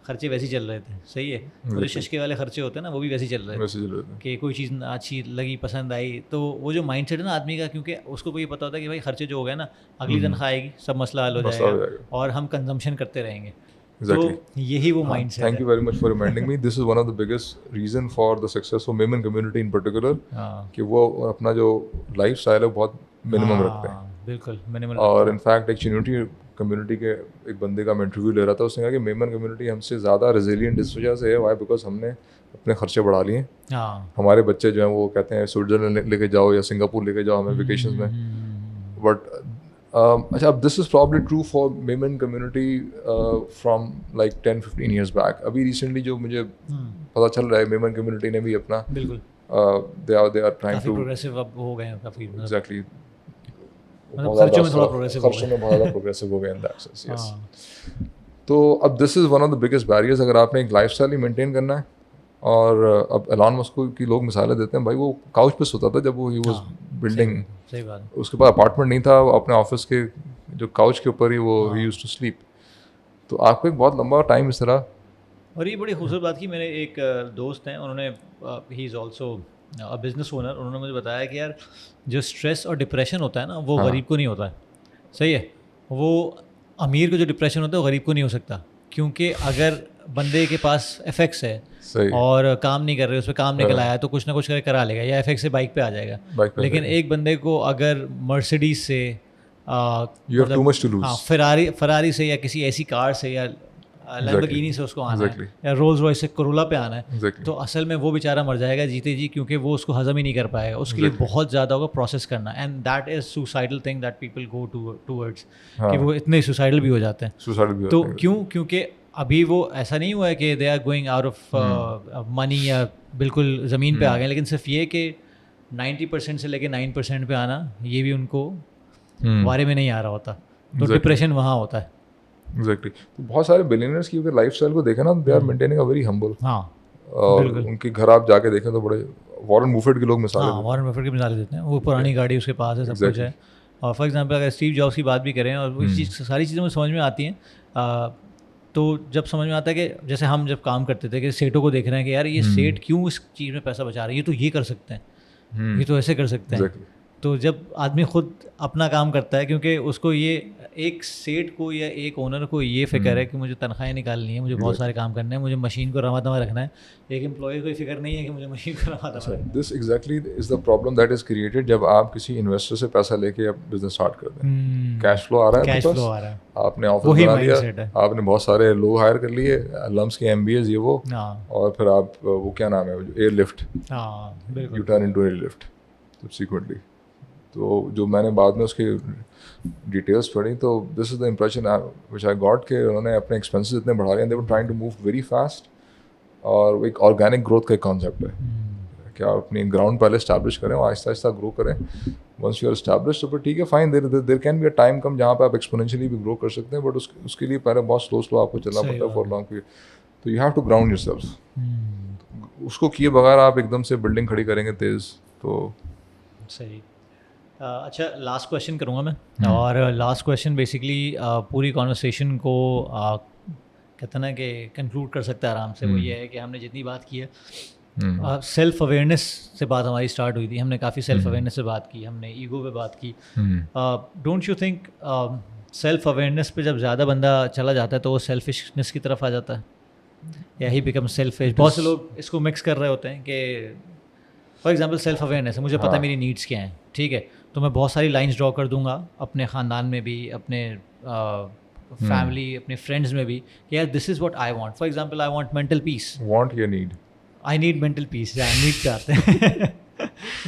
खर्चे वैसे ही चल रहे थे। सही है, जो शशके वाले खर्चे होते हैं ना वो भी वैसे ही चल रहे थे कि कोई चीज़ अच्छी लगी, पसंद आई, तो वो जो माइंडसेट है ना आदमी का, क्योंकि उसको ये पता होता है कि भाई खर्चे जो हो गए ना, अगली तनख्वाह आएगी, सब मसला हल हो जाएगा और हम कंजम्पशन करते रहेंगे। Exactly. तो यही वो माइंडसेट है। Thank you very much for reminding me. This is one of the biggest reason for the success of women community in particular, कि वो अपना जो lifestyle है बहुत minimum रखते हैं। बिल्कुल मिनिमल। और इनफैक्ट एक चिन्यूटी कम्युनिटी के एक बंदे का मैं इंटरव्यू ले रहा था, उसने कहा कि मेमन कम्युनिटी हमसे ज़्यादा रेजिलियंट इस वजह से है, वाई बिकॉज हमने अपने खर्चे बढ़ा लिए। हमारे बच्चे जो हैं वो कहते हैं स्विट्जरलैंड लेके जाओ या सिंगापुर लेके जाओ हमें वेकेशन में। बट अच्छा, अब this is probably true for Memon community from like 10-15 years back. अभी रिसेंटली जो मुझे पता चल रहा है, मेमन कम्युनिटी ने भी अपना बिल्कुल they are trying to progressive अब हो गए हैं काफ़ी। एग्जैक्टली, खर्चों में थोड़ा प्रोग्रेसिव बहुत ज़्यादा प्रोग्रेसिव हो गए इन दैट सेंस। यस, तो अब this is one of the biggest barriers अगर आपने एक लाइफस्टाइल ही मेंटेन करना है। और अब एलॉन मस्क की लोग मिसालें देते हैं, भाई वो काउच पे सोता था जब वो ही वाज बिल्डिंग, सही बात, उसके पास अपार्टमेंट नहीं था, अपने ऑफिस के जो काउच के ऊपर ही वो ही यूज्ड टू स्लीप। तो आपको एक बहुत लंबा टाइम इस तरह। और ये बड़ी खूबसूरत बात की, मेरे एक दोस्त हैं, उन्होंने he is also a business owner, उन्होंने मुझे बताया कि यार जो स्ट्रेस और डिप्रेशन होता है ना वो गरीब को नहीं होता है। सही है, वो अमीर को जो डिप्रेशन होता है वो गरीब को नहीं हो सकता, क्योंकि अगर बंदे के पास एफेक्स है और काम नहीं कर रहे, उस पर काम निकल आया तो कुछ ना कुछ करके करा लेगा, या एफेक्स से बाइक पे आ जाएगा। लेकिन एक बंदे को अगर मर्सिडीज से फरारी से या किसी ऐसी कार से या लैम्बोर्गिनी से उसको आना है या रोल्स रॉयस से कोरोला पे आना है, तो असल में वो बेचारा मर जाएगा जीते जी, क्योंकि वो उसको हजम ही नहीं कर पाएगा। उसके लिए बहुत ज़्यादा होगा प्रोसेस करना, and that is suicidal thing that people go towards, कि वो इतने सुसाइडल भी हो जाते हैं। तो क्यों? क्योंकि अभी वो ऐसा नहीं हुआ है कि they are going out of money या बिल्कुल ज़मीन पे आ गए, लेकिन सिर्फ ये कि 90% से लेके 9% पे आना, ये भी उनको बारे में नहीं आ रहा होता, तो डिप्रेशन वहाँ होता है। एग्जैक्टली। तो बहुत सारे बिलियनर्स की अगर लाइफस्टाइल को देखें ना, they are maintaining a very humble. और उनके घर आप जाके देखें तो बड़े वॉरेन बफेट के लोग मिसाल देते हैं। वॉरेन बफेट की मिसाल देते हैं, वो पुरानी गाड़ी उसके पास है, सब कुछ है। और फॉर एग्जांपल अगर स्टीव जॉब्स की बात भी करें, और वो सारी चीज़ें मुझे समझ में आती हैं। तो जब समझ में आता है कि जैसे हम जब काम करते थे कि सेठों को देख रहे हैं कि यार ये सेठ क्यों इस चीज़ में पैसा बचा रहे हैं, ये तो ये कर सकते हैं, ये तो ऐसे कर सकते हैं। तो जब आदमी खुद अपना काम करता है, क्योंकि उसको ये एक सेठ को या एक ओनर को ये फिक्र है कि मुझे तनख्वाहें निकालनी है, मुझे बहुत सारे काम करने हैं, मुझे मशीन को रवा दवा रखना है। एक एम्प्लॉय को फिक्र नहीं है कि मुझे मशीन को रवा दवा। This exactly is the problem that is created जब आप किसी इन्वेस्टर से पैसा लेके आप बिजनेस स्टार्ट करते हैं। कैश फ्लो आ रहा है, कैश फ्लो आ रहा है, आपने ऑफिस बना लिया, आपने बहुत सारे लोग हायर कर लिए, लम्स के MBAs ये वो, और फिर आप वो क्या नाम है airlift, you turn into airlift subsequently. तो जो मैंने बाद में उसकी डिटेल्स पढ़ी, तो this is the impression which I got कि उन्होंने अपने एक्सपेंसेस इतने बढ़ा लिए, they were trying to move very fast. और एक ऑर्गेनिक ग्रोथ का एक कॉन्सेप्ट है कि आप अपनी ग्राउंड पहले इस्टेब्लिश करें और आहिस्ता आहिस्ता ग्रो करें। वंस यू आर इस्टेब्लिश तो फिर ठीक है, fine, there can be a time come जहाँ पे आप एक्सपोनेंशियली भी ग्रो कर सकते हैं, बट उसके लिए पहले बहुत स्लो आपको चलना पड़ता है फॉर लॉन्ग पीरियड। तो you have to ground yourself. उसको किए बगैर आप एकदम से बिल्डिंग खड़ी करेंगे तेज़, तो सही। अच्छा, लास्ट क्वेश्चन करूँगा मैं, और लास्ट क्वेश्चन बेसिकली पूरी कॉन्वर्सेशन को कहते हैं ना कि कंक्लूड कर सकता है आराम से। वो ये है कि हमने जितनी बात की है, सेल्फ अवेयरनेस से बात हमारी स्टार्ट हुई थी, हमने काफ़ी सेल्फ अवेयरनेस से बात की, हमने ईगो पे बात की। Don't you think self awareness पे जब ज़्यादा बंदा चला जाता है तो वो सेल्फिशनेस की तरफ आ जाता है, या ही बिकम सेल्फिश? बहुत से लोग इसको मिक्स कर रहे होते हैं कि फॉर एग्जाम्पल सेल्फ अवेयरनेस है, मुझे पता है मेरी नीड्स क्या हैं, ठीक है, तो मैं बहुत सारी लाइंस ड्रॉ कर दूंगा अपने ख़ानदान में भी, अपने फैमिली, अपने फ्रेंड्स में भी, कि यार this is what I want. For example I want mental peace. Want या need? I need mental peace. Need क्या आते हैं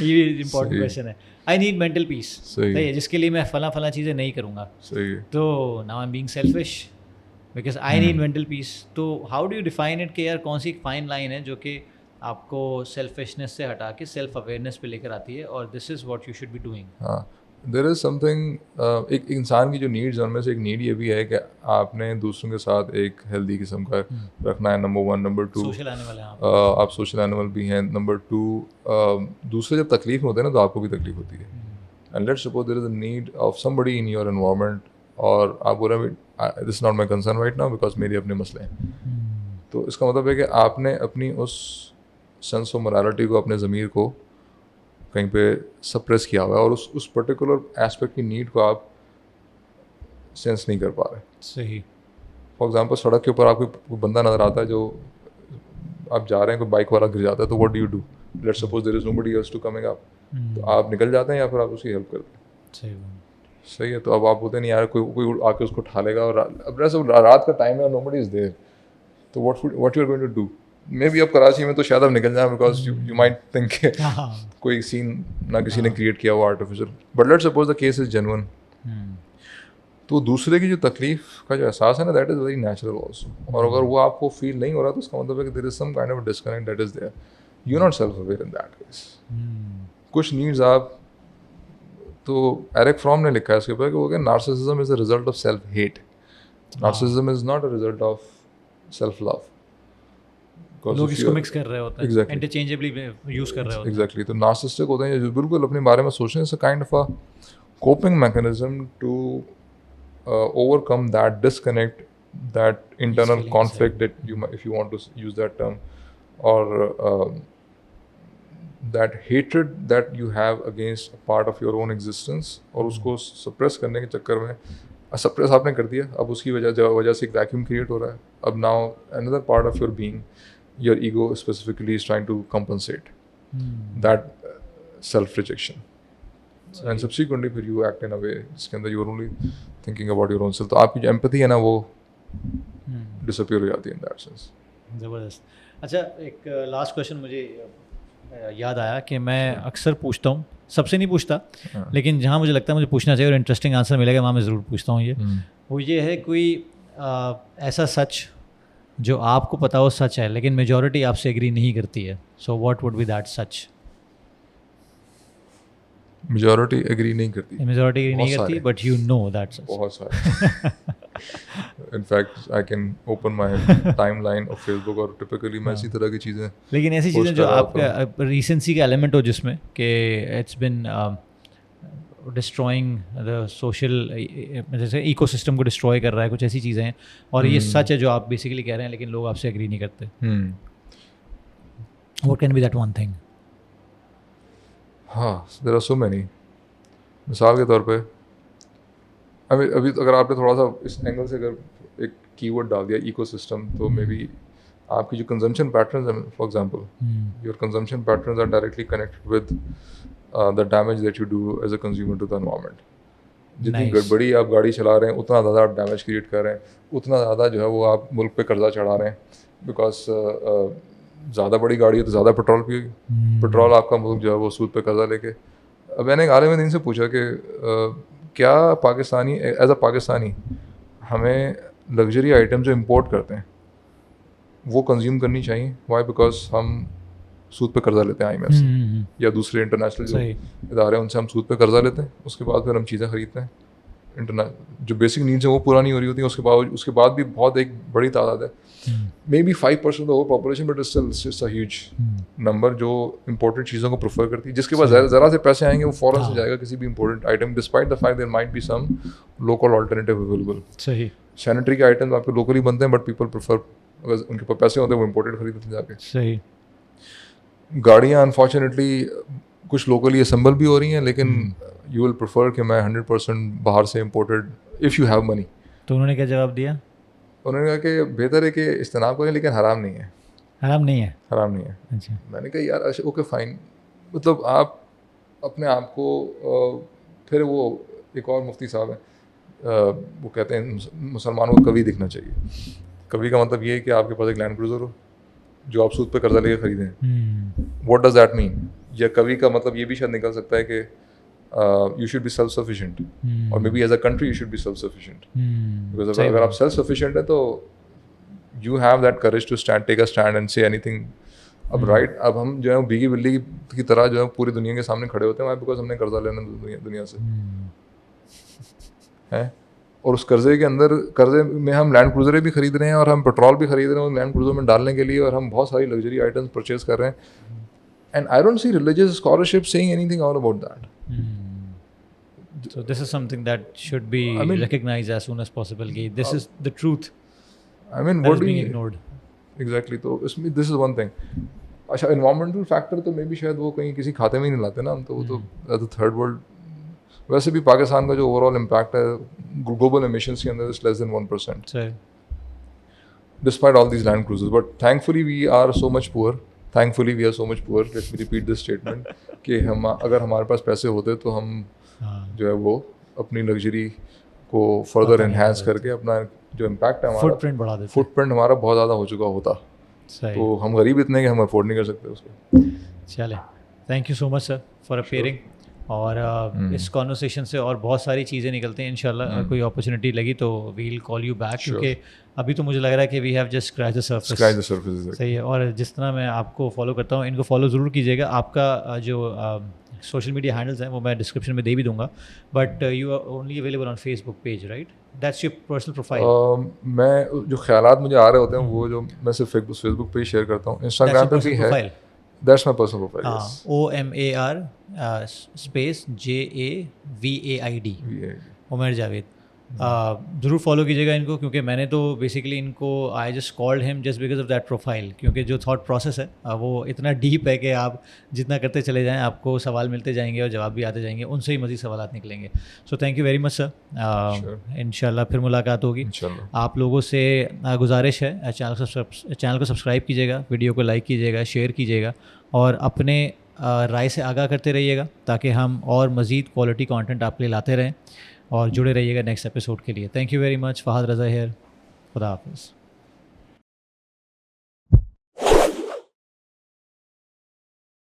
ये इंपॉर्टेंट क्वेश्चन है। आई नीड मेंटल पीस, सही है, जिसके लिए मैं फला चीज़ें नहीं करूँगा। सही है। तो now I am being selfish because I need mental peace. तो how do you define it कि यार कौन सी फाइन लाइन है जो कि आपको सेल्फिशनेस से हटा के सेल्फ अवेयरनेस पे लेकर आती है, और this is what you should be doing? हाँ, देयर इज़ समथिंग, एक इंसान की जो नीड्स उनमें से एक नीड ये भी है कि आपने दूसरों के साथ एक हेल्दी किस्म का रखना है, नंबर 1। नंबर 2, सोशल एनिमल है आप सोशल एनिमल भी हैं। नंबर 2, दूसरे जब तकलीफ में होते हैं ना तो आपको भी तकलीफ होती है। And let's suppose there is a need of somebody in your environment, और आप बोल रहे हैं this is not my concern right now because मेरे अपने मसले हैं। तो इसका मतलब है कि आपने अपनी उस सेंस ऑफ मोरालिटी को, अपने ज़मीर को कहीं पे सप्रेस किया हुआ है, और उस पर्टिकुलर एस्पेक्ट की नीड को आप सेंस नहीं कर पा रहे। सही। फॉर एग्जांपल सड़क के ऊपर आपको कोई बंदा नज़र आता है, जो आप जा रहे हैं, कोई बाइक वाला गिर जाता है, तो what do you do? Let's suppose there is nobody else to coming up, तो आप निकल जाते हैं या फिर आप उसकी हेल्प करते हैं। सही है। तो अब आप बोलते नहीं यार कोई आके उसको उठा लेगा, और अब रात का टाइम है, नोबडी इज देयर, तो what you are going to do? Maybe अब कराची में तो शायद अब निकल जाए, बिकॉज यू माइट थिंक कोई सीन ना किसी ने क्रिएट किया हुआ artificial, but let's suppose the case is genuine. तो दूसरे की जो तकलीफ का जो एहसास है ना, that is very natural also, और अगर वो आपको फील नहीं हो रहा तो उसका मतलब है कि there is some kind of disconnect that is there, you are not self aware in that case. कुछ नीड्स आप, तो एरिक फ्रॉम ने लिखा है इसके ऊपर कि वो क्या, narcissism is a result of self hate, narcissism is not a result of self love. लोग इसको मिक्स कर रहे होते हैं, exactly. इंटरचेंजेबली यूज कर रहे होते हैं। एग्जैक्टली। तो नार्सिसिस्टिक होते हैं जो बिल्कुल अपने बारे में सोचने से kind of a coping mechanism to overcome that disconnect, that internal conflict that you might, if you want to use that term, or that hatred that you have against a part of your own existence, और उसको suppress करने के चक्कर में suppress आपने कर दिया, अब उसकी वजह से एक vacuum create हो रहा है। अब now another part of your being, your ego specifically, is trying to compensate that self rejection, and subsequently फिर you act in a way जिसके अंदर you are only thinking about your own self, तो आपकी जो empathy है ना वो disappear हो जाती है in that sense। ज़बरदस्त। अच्छा, एक लास्ट क्वेश्चन मुझे याद आया कि मैं अक्सर पूछता हूँ, सबसे नहीं पूछता, लेकिन जहाँ मुझे लगता है मुझे पूछना चाहिए और इंटरेस्टिंग आंसर मिलेगा वहाँ मैं ज़रूर पूछता हूँ। वो ये है, कोई ऐसा सच जो आपको पता हो सच है लेकिन मेजॉरिटी आपसे एग्री नहीं करती है, so what would be that such? Majority agree नहीं करती, बट यू नो दैट्स बहुत सारे। In fact I can open my timeline of Facebook, और टिपिकली मैं इसी तरह की चीज़ें, लेकिन ऐसी चीज़ें जो आपका रीसेंसी का एलिमेंट हो जिसमें कि it's been destroying the social, जैसे इकोसिस्टम को डिस्ट्रॉय कर रहा है, कुछ ऐसी चीज़ें हैं, और ये सच है जो आप बेसिकली कह रहे हैं लेकिन लोग आपसे एग्री नहीं करते। What can be that one thing? हाँ, देयर आर सो मैनी। मिसाल के तौर पे अभी अगर आपने थोड़ा सा इस एंगल से अगर एक कीवर्ड डाल दिया इकोसिस्टम, तो मे बी आपकी जो कंजम्पशन पैटर्न्स हैं, for example your consumption patterns are directly connected with the damage that you do as a consumer to the environment. जितनी बड़ी आप गाड़ी चला रहे हैं उतना ज़्यादा आप डैमेज क्रिएट कर रहे हैं, उतना ज़्यादा जो है वो आप मुल्क पे कर्जा चढ़ा रहे हैं, बिकॉज ज़्यादा बड़ी गाड़ी है तो ज़्यादा पेट्रोल पिएगी, पेट्रोल आपका मुल्क जो है वो सूद पे कर्जा लेके। अब मैंने एक आलिम दीन से पूछा कि क्या पाकिस्तानी, एज अ पाकिस्तानी, हमें लग्जरी आइटम जो इंपोर्ट करते हैं वो कंज्यूम करनी चाहिए? वाई? बिकॉज हम सूद पे कर्जा लेते हैं IMF से या दूसरे इंटरनेशनल जो इदारे हैं उनसे हम सूद पे कर्जा लेते हैं, उसके बाद फिर हम चीज़ें खरीदते हैं। जो बेसिक नीड्स हैं वो पूरा नहीं हो रही होती हैं, उसके बाद भी बहुत एक बड़ी तादाद है, maybe 5% of the whole population, but it's a huge number जो इंपॉर्टेंट चीज़ों को प्रेफर करती है, जिसके पास ज़रा से पैसे आएंगे वो फ़ौरन से जाएगा किसी भी important item, despite the fact there might be some local alternative available. सही। सैनिटरी के आइटम्स आपके लोकली बनते हैं, बट पीपल प्रेफर, अगर उनके पास पैसे होते हैं वो इंपोर्टेड खरीदते हैं जाके। सही। गाड़ियाँ अनफॉर्चुनेटली कुछ लोकली असेंबल भी हो रही हैं, लेकिन यू विल प्रेफर कि मैं 100% बाहर से imported, if you have money. तो उन्होंने क्या जवाब दिया? उन्होंने कहा कि बेहतर है कि इस्तेमाल करें, लेकिन हराम नहीं है। हराम नहीं है? हराम नहीं है। अच्छा। मैंने कहा यार ओके फाइन, मतलब आप अपने आप को फिर वो एक और मुफ्ती साहब हैं, वो कहते हैं मुसलमानों को कवि दिखना चाहिए। कवि का मतलब ये है कि आपके पास एक लैंड क्रूजर हो जो आप सूद पे कर्जा लेके खरीदें। What does that mean? या कवि का मतलब ये भी शायद निकल सकता है कि you should be self-sufficient, or maybe as a country you should be self-sufficient, because अगर आप self-sufficient है तो you have that courage to take a stand and say anything. अब राइट, अब हम जो है भीगी बिल्ली की तरह जो है पूरी दुनिया के सामने खड़े होते हैं बिकॉज हमने कर्जा लेना दुनिया से है, और उस कर्जे में हम लैंड क्रूजरें भी खरीद रहे हैं और हम पेट्रोल भी खरीद रहे हैं लैंड क्रूजर में डालने के लिए, और हम बहुत सारी लग्जरी आइटम्स परचेज कर रहे हैं। And I don't see religious scholarship saying anything all about that. So this is something that should be recognized as soon as possible. This is the truth. I mean, what is being ignored? Exactly. तो इसमें this is one thing. अच्छा, environmental factor तो मे भी शायद वो कहीं किसी खाते में ही नहीं लाते ना हम, तो वो तो the third world. वैसे भी पाकिस्तान का जो ओवरऑल इम्पैक्ट है ग्लोबल एमिशंस के अंदर is less than 1%. Despite all these land cruisers, but thankfully we are so much poor. Let me repeat this statement कि हम अगर हमारे पास पैसे होते तो हम जो है वो अपनी लग्जरी को फर्दर एनहांस करके अपना जो इम्पैक्ट है हमारा फुटप्रिंट हमारा बहुत ज़्यादा हो चुका होता. तो हम गरीब इतने कि हम अफोर्ड नहीं कर सकते उसको. चले, thank you so much sir for appearing. और इस कॉन्वर्सेशन से और बहुत सारी चीज़ें निकलती हैं इंशाल्लाह. कोई अपॉर्चुनिटी लगी तो वील कॉल यू बैक, क्योंकि अभी तो मुझे लग रहा है कि we have just scratch the surface. सही है. और जिस तरह मैं आपको फॉलो करता हूँ, इनको फॉलो ज़रूर कीजिएगा. आपका जो सोशल मीडिया हैंडल्स हैं वो मैं डिस्क्रिप्शन में दे भी दूंगा, but you are only available on Facebook page, right? That's your personal profile. मैं जो ख्यालात मुझे आ रहे होते हैं वो जो मैं सिर्फ फेसबुक पे शेयर करता हूँ. इंस्टाग्राम पे भी है. That's my personal profile. OMAR space JAVAID. Umar Javed. ज़रूर फॉलो कीजिएगा इनको, क्योंकि मैंने तो बेसिकली इनको I just called him just because of that profile, क्योंकि जो थॉट प्रोसेस है वो इतना डीप है कि आप जितना करते चले जाएं आपको सवाल मिलते जाएंगे और जवाब भी आते जाएंगे, उनसे ही मज़ीद सवाल निकलेंगे. So thank you very much sir. इंशाल्लाह फिर मुलाकात होगी. आप लोगों से गुजारिश है चैनल को सब्सक्राइब कीजिएगा, वीडियो को लाइक कीजिएगा, शेयर कीजिएगा और अपने राय से आगाह करते रहिएगा ताकि हम और मज़ीद क्वालिटी कंटेंट आपके लिए लाते रहें. और जुड़े रहिएगा नेक्स्ट एपिसोड के लिए. Thank you very much. Fahad Raza here. खुदा हाफिज़.